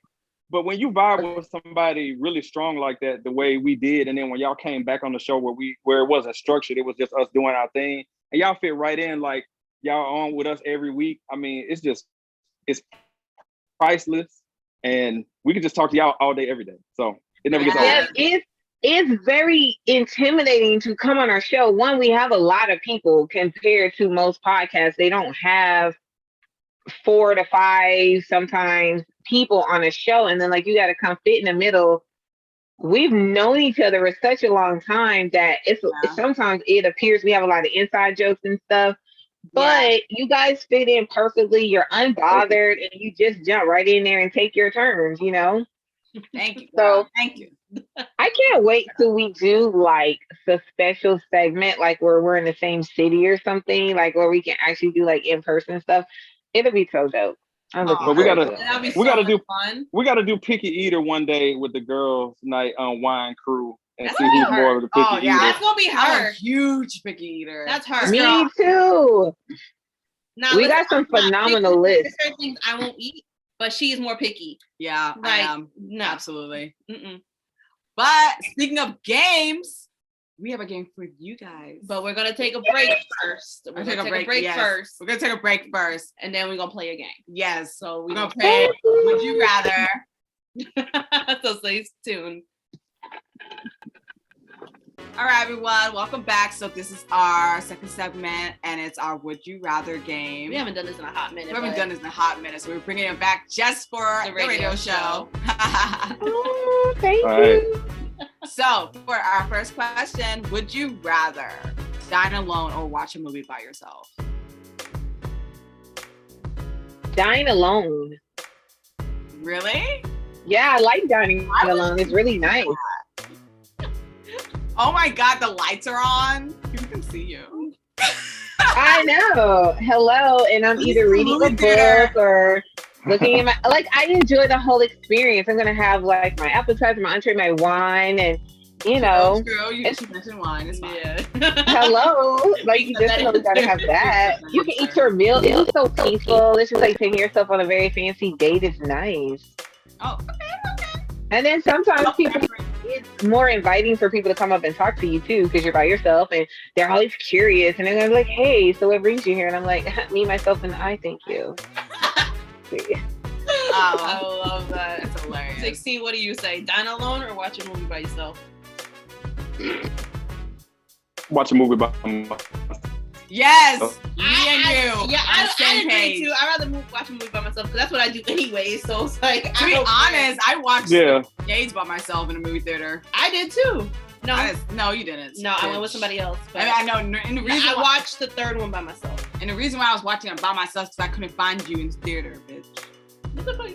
Speaker 3: But when you vibe with somebody really strong like that, the way we did, and then when y'all came back on the show where it wasn't structured, it was just us doing our thing, and y'all fit right in, like y'all on with us every week. I mean, it's priceless, and we could just talk to y'all all day, every day. So it never gets old.
Speaker 4: It's very intimidating to come on our show. One, we have a lot of people compared to most podcasts. They don't have 4 to 5 sometimes people on a show, and then like you got to come fit in the middle. We've known each other for such a long time that sometimes it appears we have a lot of inside jokes and stuff, but you guys fit in perfectly. You're unbothered and you just jump right in there and take your turns, you know.
Speaker 1: Thank you.
Speaker 4: So
Speaker 1: thank you.
Speaker 4: I can't wait till we do like the special segment, like where we're in the same city or something, like where we can actually do like in-person stuff. It'll be so dope.
Speaker 3: But we gotta do Picky Eater one day with the Girls Night UnWIne crew and see who's more of the Picky Eater.
Speaker 2: That's gonna be her.
Speaker 1: I'm a huge Picky Eater.
Speaker 2: That's her.
Speaker 4: Me too. Now, we got some phenomenal lists.
Speaker 2: There's certain things I won't eat, but she is more picky.
Speaker 1: Yeah,
Speaker 2: like,
Speaker 1: I am.
Speaker 2: No.
Speaker 1: Absolutely. Mm-mm. But speaking of games, we have a game for you guys.
Speaker 2: But we're gonna take a break first. We're gonna take a break first.
Speaker 1: We're gonna take a break first,
Speaker 2: and then we're gonna play a game.
Speaker 1: Yes. So we're gonna play Would You Rather.
Speaker 2: So stay tuned.
Speaker 1: All right, everyone, welcome back. So this is our second segment, and it's our Would You Rather game.
Speaker 2: We haven't done this in a hot minute.
Speaker 1: So we're bringing it back just for the radio show.
Speaker 4: Oh, thank you.
Speaker 1: So for our first question, would you rather dine alone or watch a movie by yourself?
Speaker 4: Dine alone.
Speaker 1: Really?
Speaker 4: Yeah, I like dining alone. It's really nice.
Speaker 1: Oh my God, the lights are on. People can see you.
Speaker 4: I know. Hello, and I'm either reading a book or looking at I enjoy the whole experience. I'm gonna have like my appetizer, my entree, my wine, and you know.
Speaker 1: Girl, you mentioned wine. It's fine. Yeah.
Speaker 4: Hello, like you definitely gotta have that. You can eat your meal. It's so peaceful. It's just like taking yourself on a very fancy date. It's nice.
Speaker 1: Oh, okay.
Speaker 4: And then sometimes it's more inviting for people to come up and talk to you too, because you're by yourself and they're always curious and they're gonna be like, "Hey, so what brings you here?" And I'm like, "Me, myself, and I." Thank you.
Speaker 2: Oh, I love that.
Speaker 1: It's hilarious.
Speaker 2: 16, what do you say? Dine alone or watch a movie by yourself?
Speaker 3: Watch a movie by myself.
Speaker 1: Yes, me and you.
Speaker 2: Yeah, I agree too. I'd rather watch a movie by myself because that's what I do anyway. So it's like,
Speaker 1: to be honest, I watched Shades by myself in a movie theater.
Speaker 2: I did too.
Speaker 1: No, you didn't.
Speaker 2: No, I went with somebody else.
Speaker 1: But I know. And the reason
Speaker 2: I watched the third one by myself.
Speaker 1: And the reason why I was watching it by myself is because I couldn't find you in the theater, bitch.
Speaker 2: What the fuck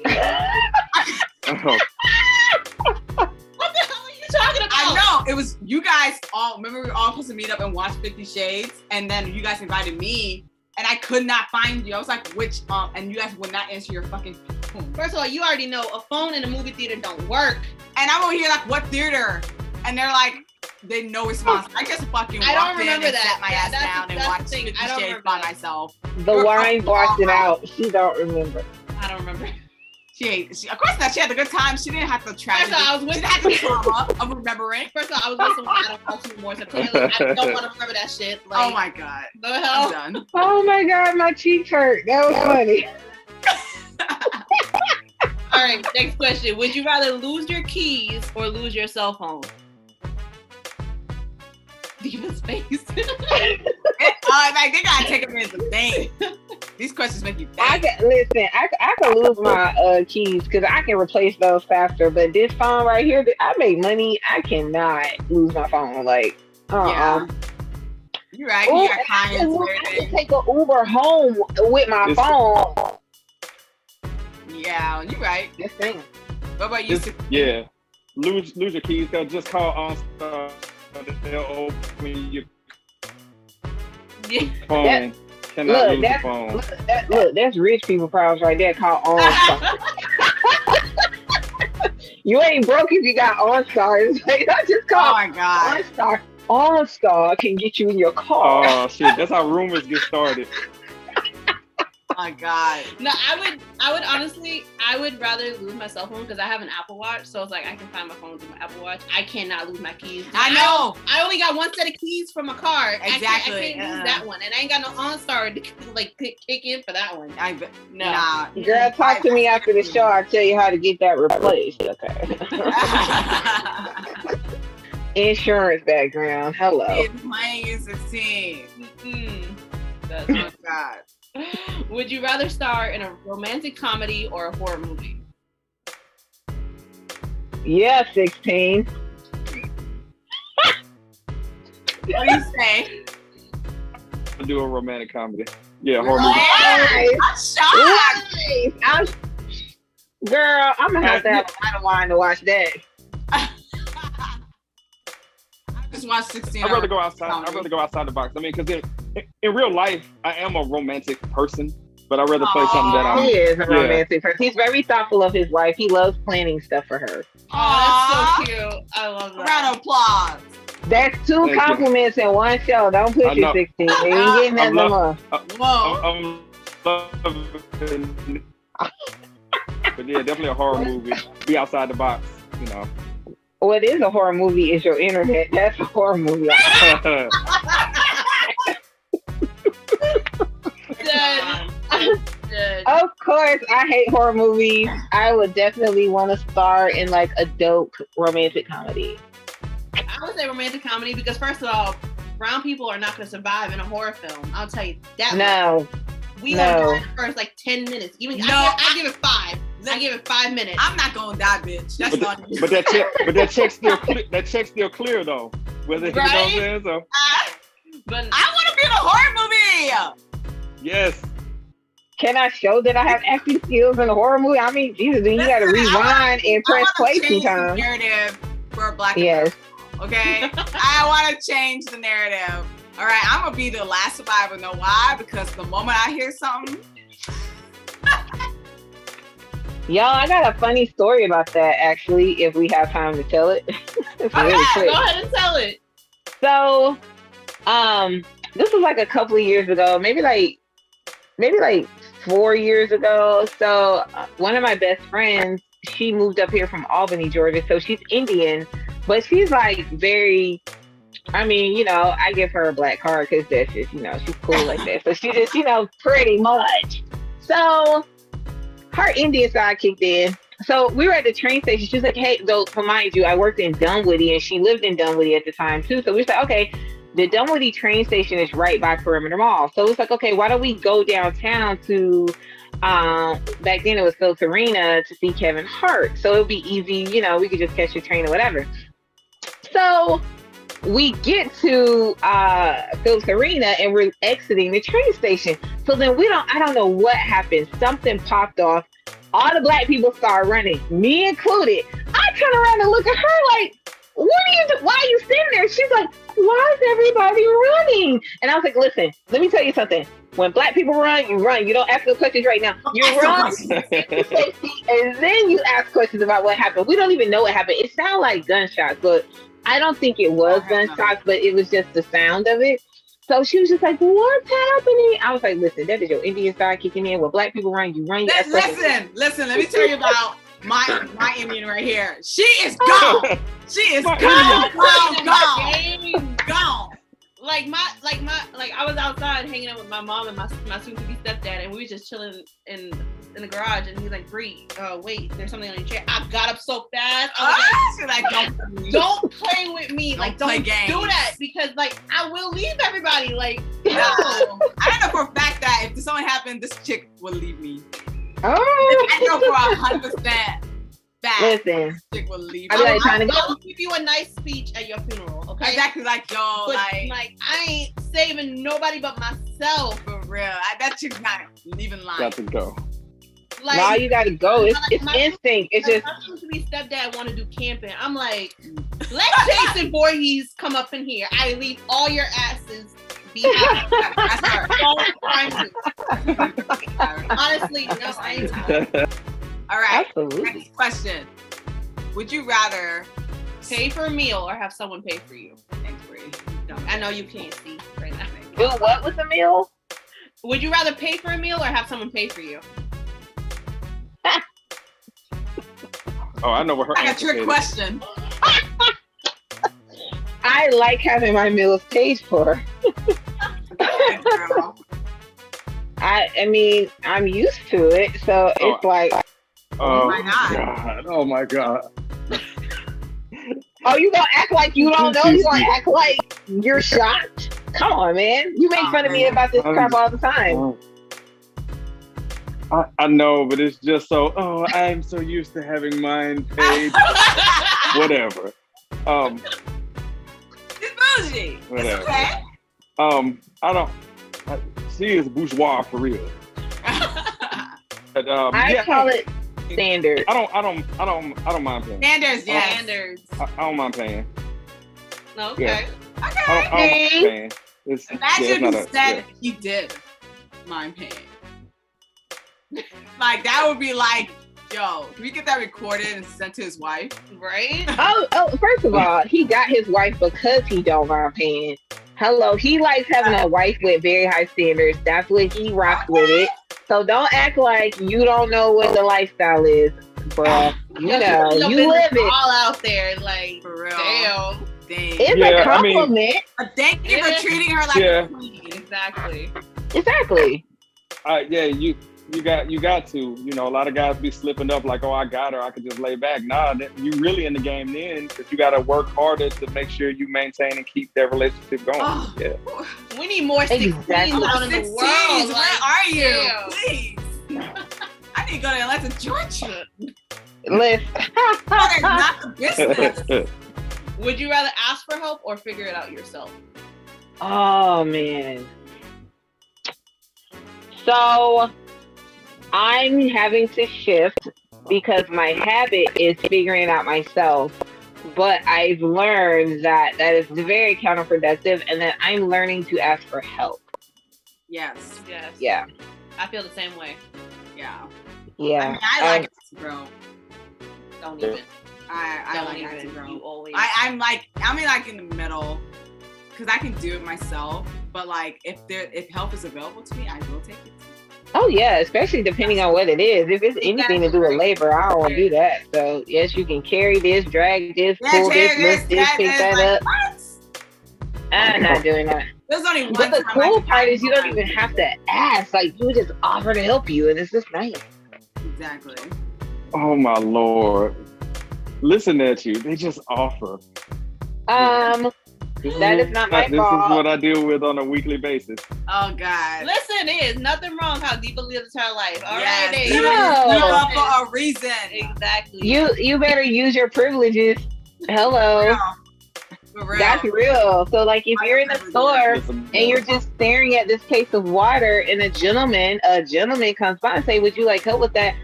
Speaker 2: What the hell are you talking about?
Speaker 1: I know. It was you guys all. Remember, we were all supposed to meet up and watch 50 Shades, and then you guys invited me, and I could not find you. I was like, which and you guys would not answer your fucking phone.
Speaker 2: First of all, you already know a phone in a movie theater don't work.
Speaker 1: And I'm over here like, what theater? And they're like, they no response. I just fucking walked in and sat my ass down and watched 50 Shades by myself.
Speaker 4: The wine blocked it out. She don't remember.
Speaker 2: I don't remember.
Speaker 1: She of course not. She had a good time. She didn't have to tragedy.
Speaker 2: First of all,
Speaker 1: she didn't have the trauma of remembering.
Speaker 2: First of all, I was with someone I don't talk to anymore, so clearly I don't want to remember that shit. Like,
Speaker 1: oh my God.
Speaker 2: The hell?
Speaker 1: I'm done.
Speaker 4: Oh my God, my cheeks hurt. That was funny.
Speaker 2: All right, next question. Would you rather lose your keys or lose your cell phone? Diva's face.
Speaker 1: Like they gotta take them as a thing. These questions make you think.
Speaker 4: I can lose my keys because I can replace those faster. But this phone right here, I make money. I cannot lose my phone. Like,
Speaker 1: You're right. You got clients.
Speaker 4: I can take an Uber home with my phone.
Speaker 1: Yeah, you're right.
Speaker 4: That's thing.
Speaker 1: What about you?
Speaker 3: Yeah. Lose your keys. They'll just call OnStar. They'll open your phone. Cannot lose the phone.
Speaker 4: Look, that's rich people problems right there. Call OnStar. You ain't broke if you got OnStar. Just call OnStar. OnStar can get you in your car.
Speaker 3: Oh shit! That's how rumors get started.
Speaker 1: Oh my God.
Speaker 2: No, I would honestly, I would rather lose my cell phone because I have an Apple Watch, so it's like I can find my phone through my Apple Watch. I cannot lose my keys.
Speaker 1: I know.
Speaker 2: I only got one set of keys for my car.
Speaker 1: Exactly.
Speaker 2: I can't lose that one, and I ain't got no OnStar to like kick in for that one.
Speaker 1: Nah.
Speaker 4: Girl, talk to me after the show. I'll tell you how to get that replaced. Okay. Insurance background. Hello.
Speaker 1: It's playing 16.
Speaker 2: That's
Speaker 1: oh God.
Speaker 2: Would you rather star in a romantic comedy or a horror movie?
Speaker 4: Yeah, 16.
Speaker 1: What do you say?
Speaker 3: I'll do a romantic comedy. Yeah, horror movie.
Speaker 4: Nice. I'm shocked. Girl, I'm gonna have to have a lot of wine to watch that.
Speaker 1: I just watched 16.
Speaker 3: I'd rather go outside. I'd rather go outside the box. I mean, because in real life, I am a romantic person, but I'd rather play something that I'm.
Speaker 4: He is a romantic person. He's very thoughtful of his wife. He loves planning stuff for her.
Speaker 2: Oh, that's so cute. I love that.
Speaker 1: Round of applause.
Speaker 4: That's two compliments in one show. Don't push you 16. You ain't getting that no more.
Speaker 3: Whoa. But yeah, definitely a horror movie. Be outside the box, you know.
Speaker 4: What is a horror movie is your internet. That's a horror movie. Of course, I hate horror movies. I would definitely want to star in like a dope romantic comedy.
Speaker 2: I would say romantic comedy because first of all, brown people are not going to survive in a horror film. I'll tell you that.
Speaker 4: No.
Speaker 2: We gonna die in the first like 10 minutes. Even I give it 5. I give it 5 minutes.
Speaker 1: I'm not gonna die, bitch. That's not
Speaker 3: but that check's still clear. That check's still clear though. Whether
Speaker 2: right?
Speaker 3: You know what I'm saying? So.
Speaker 2: But
Speaker 1: I want to be in a horror movie.
Speaker 3: Yes.
Speaker 4: Can I show that I have acting skills in a horror movie? I mean, Jesus, then you got to rewind and press play sometimes.
Speaker 1: Narrative for Black.
Speaker 4: Yes.
Speaker 1: Okay. I want to change the narrative. All right, I'm gonna be the last survivor. Know why? Because the moment I hear something.
Speaker 4: Y'all, I got a funny story about that, actually, if we have time to tell it. It's really quick.
Speaker 2: Go ahead and tell it.
Speaker 4: So, this was like a couple of years ago, maybe like 4 years ago. So, one of my best friends, she moved up here from Albany, Georgia. So she's Indian, but she's like very, I mean, you know, I give her a black card because that's just, you know, she's cool like that. So she just, you know, pretty much. So her Indian side kicked in. So we were at the train station. She was like, hey, though, to mind you, I worked in Dunwoody and she lived in Dunwoody at the time too. So we said, okay, the Dunwoody train station is right by Perimeter Mall. So it's like, okay, why don't we go downtown to, back then it was Phillips Arena to see Kevin Hart. So it would be easy, you know, we could just catch a train or whatever. So we get to Phillips Arena and we're exiting the train station. So then I don't know what happened. Something popped off. All the black people start running, me included. I turn around and look at her like, what are you doing? Why are you sitting there? She's like, why is everybody running? And I was like, listen, let me tell you something. When black people run, you run. You don't ask no questions right now. You run, and then you ask questions about what happened. We don't even know what happened. It sounded like gunshots, but I don't think it was gunshots, but it was just the sound of it. So she was just like, what's happening? I was like, listen, that is your Indian side kicking in. When black people run, you run. You
Speaker 1: listen, let me tell you about my Indian right here. She is gone. She is gone.
Speaker 2: Like I was outside hanging out with my mom and my soon-to-be stepdad, and we were just chilling in the garage, and he's like, Brii, wait, there's something on your chair. I got up so fast. I was like, don't play with me. Like, don't do that, because like I will leave everybody. Like, no.
Speaker 1: I know for a fact that if something happened, this chick will leave me.
Speaker 4: Oh,
Speaker 1: I know for 100%.
Speaker 4: Listen,
Speaker 1: will leave.
Speaker 4: I'll be like trying to go.
Speaker 2: I'll give you a nice speech at your funeral, okay?
Speaker 1: Exactly, like yo,
Speaker 2: but,
Speaker 1: like
Speaker 2: I ain't saving nobody but myself.
Speaker 1: For real, that chick's not leaving line.
Speaker 3: Got to go.
Speaker 2: Like,
Speaker 4: now you gotta go. It's instinct. It's just.
Speaker 2: My soon-to-be stepdad want to do camping. I'm like, let Jason Voorhees come up in here. I leave all your asses behind. That's her. Honestly, no, I ain't.
Speaker 1: All right.
Speaker 4: Absolutely.
Speaker 1: Next question. Would you rather
Speaker 2: pay for a meal or have someone pay for you?
Speaker 1: Thanks, Brii.
Speaker 2: I know you can't see right now.
Speaker 4: Do what with the meal?
Speaker 2: Would you rather pay for a meal or have someone pay for you?
Speaker 3: Oh, I know what her
Speaker 1: like
Speaker 3: answer
Speaker 1: a trick
Speaker 3: is.
Speaker 1: question.
Speaker 4: I like having my meals paid for. I mean, I'm used to it, so it's like.
Speaker 3: Oh
Speaker 1: my
Speaker 3: God! Oh my God!
Speaker 4: Oh, you gonna act like you don't know? You gonna act like you're shocked? Come on, man! You make fun of me about this crap all the time.
Speaker 3: I know, but it's just so. Oh, I'm so used to having mine paid. Whatever.
Speaker 1: It's bougie.
Speaker 3: Whatever.
Speaker 1: It's okay.
Speaker 3: I don't. She is bourgeois for real. But,
Speaker 4: I call it standard.
Speaker 3: I don't mind paying.
Speaker 1: Standards, yes.
Speaker 2: Standards.
Speaker 3: I don't mind paying.
Speaker 2: Okay.
Speaker 3: Yeah. I
Speaker 1: Okay.
Speaker 3: don't mind paying.
Speaker 1: Imagine you said he did mind paying. Like that would be like, yo, can we get that recorded and sent to his wife?
Speaker 2: Right?
Speaker 4: Oh, first of all, he got his wife because he don't mind paying. Hello, he likes having a wife with very high standards. That's what he rocks with it. So don't act like you don't know what the lifestyle is, bro. You know, you live it.
Speaker 2: All out there, like,
Speaker 1: For real.
Speaker 2: damn.
Speaker 4: It's a compliment.
Speaker 1: Thank you for treating her like a queen.
Speaker 2: Exactly.
Speaker 4: Exactly.
Speaker 3: Yeah, you got to. You know, a lot of guys be slipping up like, oh, I got her, I could just lay back. Nah, you really in the game then, because you got to work harder to make sure you maintain and keep that relationship going.
Speaker 1: Oh.
Speaker 3: Yeah.
Speaker 2: We need more 16s out in the world.
Speaker 1: Where are you? Please. I need to go to Atlanta, Georgia.
Speaker 4: Listen.
Speaker 1: That is not the business.
Speaker 2: Would you rather ask for help or figure it out yourself?
Speaker 4: Oh, man. So I'm having to shift because my habit is figuring it out myself. But I've learned that is very counterproductive and that I'm learning to ask for help.
Speaker 1: Yes.
Speaker 4: Yeah.
Speaker 2: I feel the same way.
Speaker 1: Yeah.
Speaker 4: Yeah.
Speaker 1: I mean, I like it, bro.
Speaker 2: Don't even.
Speaker 1: I like it, bro.
Speaker 2: You always.
Speaker 1: I'm like in the middle because I can do it myself. But like, if help is available to me, I will take it.
Speaker 4: Oh yeah, especially depending on what it is. If it's anything to do with labor, I don't want to do that. So yes, you can carry this, drag this, pull this, lift this, pick that up.
Speaker 1: What?
Speaker 4: I'm not doing that.
Speaker 1: There's only one.
Speaker 4: But the cool part is you don't even have to ask. Like you just offer to help you, and it's just nice.
Speaker 1: Exactly.
Speaker 3: Oh my Lord. Listen at you. They just offer.
Speaker 4: That is not my fault.
Speaker 3: This is what I deal with on a weekly basis.
Speaker 1: Oh God.
Speaker 2: Listen, there's nothing wrong how Diva lives her life. All
Speaker 1: yes.
Speaker 2: right,
Speaker 1: You're up for a reason.
Speaker 2: Exactly.
Speaker 4: You better use your privileges. Hello.
Speaker 1: For real.
Speaker 4: That's real. So like if you're in the store and you're just staring at this case of water and a gentleman comes by and say, would you like help with that?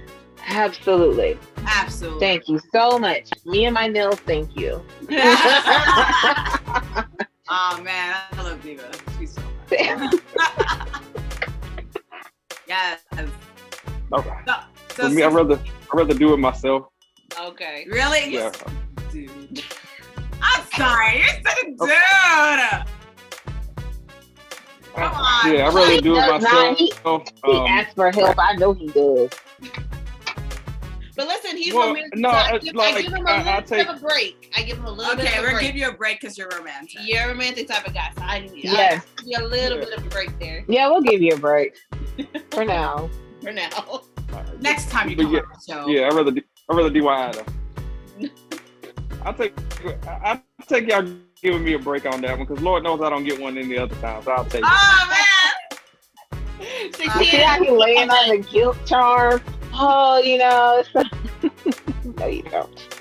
Speaker 4: Absolutely.
Speaker 1: Absolutely.
Speaker 4: Thank you so much. Me and my nails, thank you.
Speaker 1: Oh man, I love Diva. She's so much. Yes.
Speaker 3: Okay.
Speaker 1: So
Speaker 3: For me, I'd rather do it myself.
Speaker 2: Okay.
Speaker 1: Really?
Speaker 3: Yeah.
Speaker 1: Dude. I'm sorry. You're such a dude. Come on.
Speaker 3: Yeah, I'd rather do it myself.
Speaker 4: He asks for help. I know he does.
Speaker 2: But listen, he's romantic.
Speaker 3: No,
Speaker 2: I give him a little bit of a break. I give him a little bit of a break.
Speaker 1: Okay, we're gonna give you a break because you're romantic.
Speaker 2: You're a romantic type of guy, so I need a little bit of a break there.
Speaker 4: Yeah, we'll give you a break. For now.
Speaker 2: For now.
Speaker 1: Next time you come on the show.
Speaker 3: Yeah, I'd rather DIY though. I'll take y'all giving me a break on that one because Lord knows I don't get one any other time, so I'll take it.
Speaker 1: Oh man!
Speaker 4: See how he laying on the guilt charm? Oh, you know. No, you don't.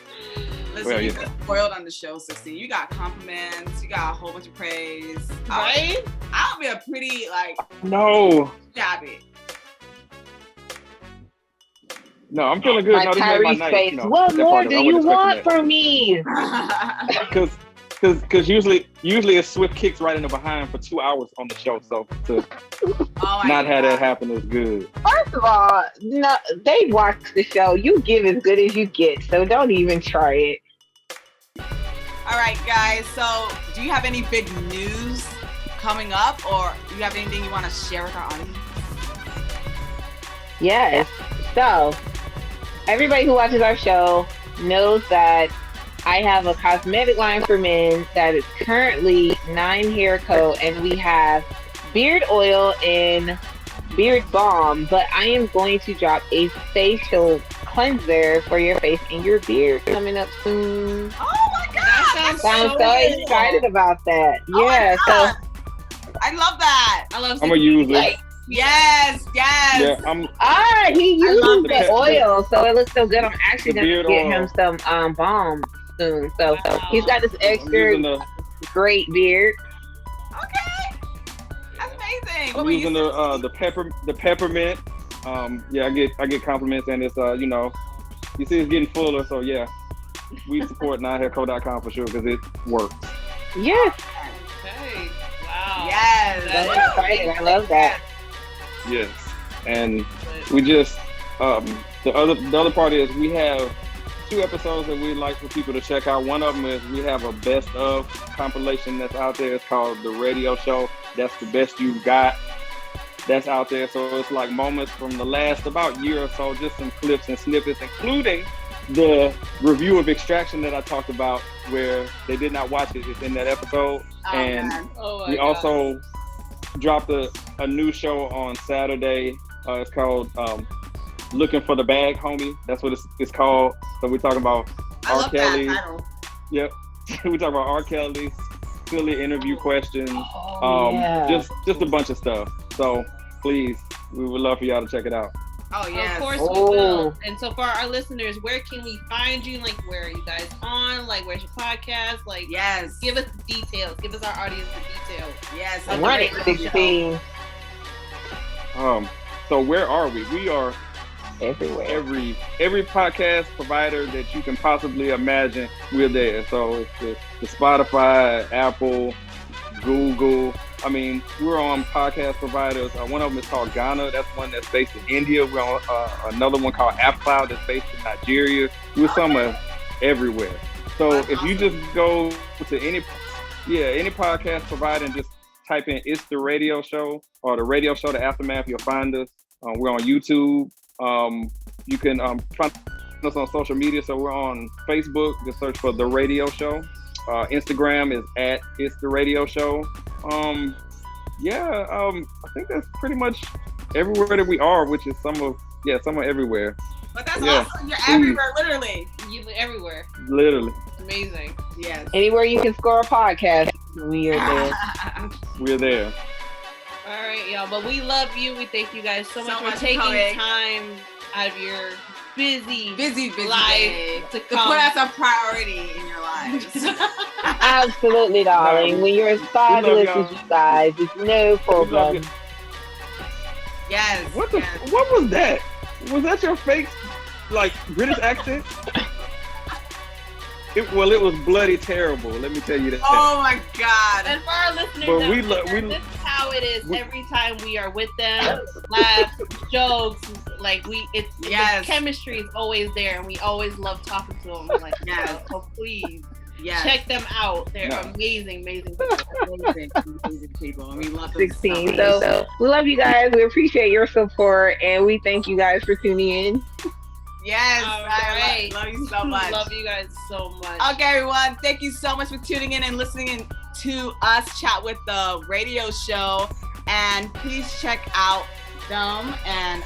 Speaker 1: Listen, you got spoiled on the show, 16. You got compliments. You got a whole bunch of praise.
Speaker 2: Right?
Speaker 1: I'll be a pretty,
Speaker 3: No.
Speaker 1: Shabby.
Speaker 3: No, I'm feeling good.
Speaker 4: My Tyrese face. What more do you want from me?
Speaker 3: Because usually it's swift kicks right in the behind for 2 hours on the show. So to not have that happen is good.
Speaker 4: First of all, no, they watch the show. You give as good as you get, so don't even try it.
Speaker 1: All right, guys. So do you have any big news coming up, or do you have anything you want to share with our audience?
Speaker 4: Yes. So everybody who watches our show knows that I have a cosmetic line for men that is currently 9 hair coat, and we have beard oil and beard balm, but I am going to drop a facial cleanser for your face and your beard coming up soon.
Speaker 1: Oh my God! That
Speaker 4: I'm so excited about that. Yeah, so
Speaker 1: I love that.
Speaker 3: I'm gonna use it.
Speaker 1: Yes.
Speaker 3: Yeah,
Speaker 4: he uses the oil, so it looks so good. I'm actually gonna get him some balm soon. So he's got this extra great beard.
Speaker 1: Okay, that's amazing.
Speaker 3: I'm using the peppermint. Yeah, I get compliments, and it's you see it's getting fuller. So yeah, we support 9hairco.com for sure because it works.
Speaker 4: Yes.
Speaker 2: Okay. Wow.
Speaker 1: Yes.
Speaker 4: That's exciting. I love that.
Speaker 3: Yes, and we just the other part is we have 2 episodes that we'd like for people to check out. One of them is we have a best of compilation that's out there. It's called The Radio Show. That's the best you've got. That's out there. So it's like moments from the last about year or so, just some clips and snippets, including the review of Extraction that I talked about, where they did not watch it. It's in that episode. We also dropped a new show on Saturday. It's called Looking for the Bag, Homie. That's what it's called. So we're talking about R. Kelly. Yep. We talk about R. Kelly, silly interview questions, just a bunch of stuff. So please, we would love for y'all to check it out.
Speaker 1: Oh yeah,
Speaker 2: of course we will. And so for our listeners, where can we find you? Like, where are you guys on? Like, where's your podcast? Like,
Speaker 1: yes,
Speaker 2: give us the details. Give us our audience the details.
Speaker 1: Yes,
Speaker 4: run it, 16.
Speaker 3: So where are we? We are
Speaker 4: everywhere.
Speaker 3: Every podcast provider that you can possibly imagine, we're there. So it's the Spotify, Apple, Google. I mean, we're on podcast providers. One of them is called Ghana. That's one that's based in India. We're on another one called AppCloud that's based in Nigeria. We're somewhere everywhere. So if you just go to any podcast provider and just type in "It's the Radio Show" or "The Radio Show," the Aftermath, you'll find us. We're on YouTube. You can find us on social media. So we're on Facebook. Just search for The Radio Show. Instagram is @It's the Radio Show. I think that's pretty much everywhere that we are, which is somewhere everywhere.
Speaker 1: But that's awesome. You're everywhere, literally.
Speaker 2: You're everywhere.
Speaker 3: Literally.
Speaker 2: Amazing.
Speaker 1: Yes.
Speaker 4: Anywhere you can score a podcast, we are there.
Speaker 3: We're there.
Speaker 2: All right, y'all. But we love you. We thank you guys so much for taking time out of your busy life to put
Speaker 1: us a priority in your lives.
Speaker 4: Absolutely, darling. When you're as fabulous as you guys, it's no problem.
Speaker 1: Yes.
Speaker 3: What was that? Was that your fake, British accent? It was bloody terrible. Let me tell you that.
Speaker 1: Oh my God!
Speaker 2: And for our listeners, this is how it is every time we are with them. Laughs, jokes, the chemistry is always there, and we always love talking to them. We're like, so please, check them out. They're amazing people.
Speaker 1: amazing people. And we love them.
Speaker 4: 16. So we love you guys. We appreciate your support, and we thank you guys for tuning in.
Speaker 1: Yes,
Speaker 2: all right.
Speaker 1: Love you so much.
Speaker 2: Love you guys so much.
Speaker 1: Okay, everyone. Thank you so much for tuning in and listening to us chat with the radio show. And please check out them and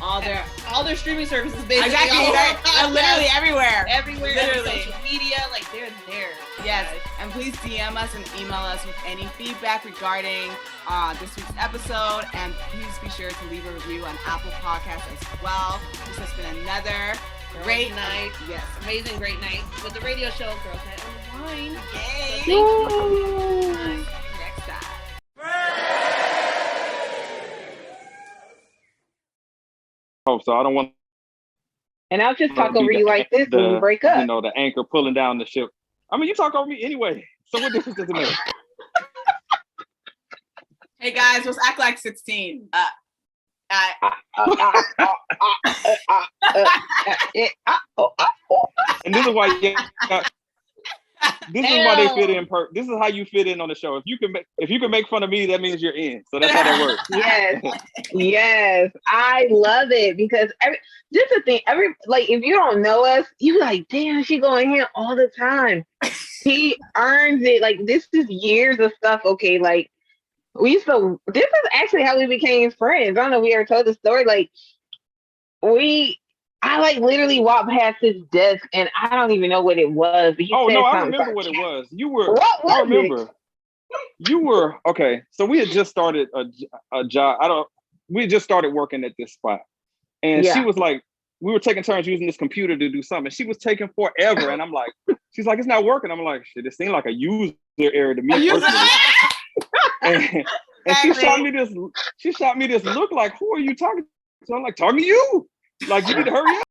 Speaker 1: all their streaming services. Basically,
Speaker 2: exactly.
Speaker 1: Literally everywhere.
Speaker 2: Literally. Social media, they're there.
Speaker 1: Yes. And please DM us and email us with any feedback regarding this week's episode. And please be sure to leave a review on Apple Podcasts as well. This has been another
Speaker 2: Great night. Yes. Amazing great night with the radio show Girls Night UnWIne.
Speaker 1: Yay.
Speaker 2: So thank you.
Speaker 1: Next time.
Speaker 3: Oh, so I don't want.
Speaker 4: And I'll just talk over you like this when we break up.
Speaker 3: You know, the anchor pulling down the ship. I mean, you talk over me anyway. So what difference does it make?
Speaker 1: Hey guys, let's act like 16.
Speaker 3: And this is why this is why they fit in. This is how you fit in on the show. If you can make fun of me, that means you're in. So that's how that works.
Speaker 4: Yes, I love it because this is the thing. Like if you don't know us, you like, damn, she going here all the time. He earns it. Like this is years of stuff. Okay, like this is actually how we became friends. I don't know if we ever told the story. Like I like literally walked past his desk and I don't even know what it was. But
Speaker 3: I remember what it was. You were. I remember. You were okay. So we had just started a job. We had just started working at this spot, and she was like, we were taking turns using this computer to do something. She was taking forever, and I'm like, she's like, it's not working. I'm like, shit, it seemed like a user error to me personally. And she shot me this. She shot me this look like, who are you talking to? So I'm like, talking to you. Like, you need to hurry up.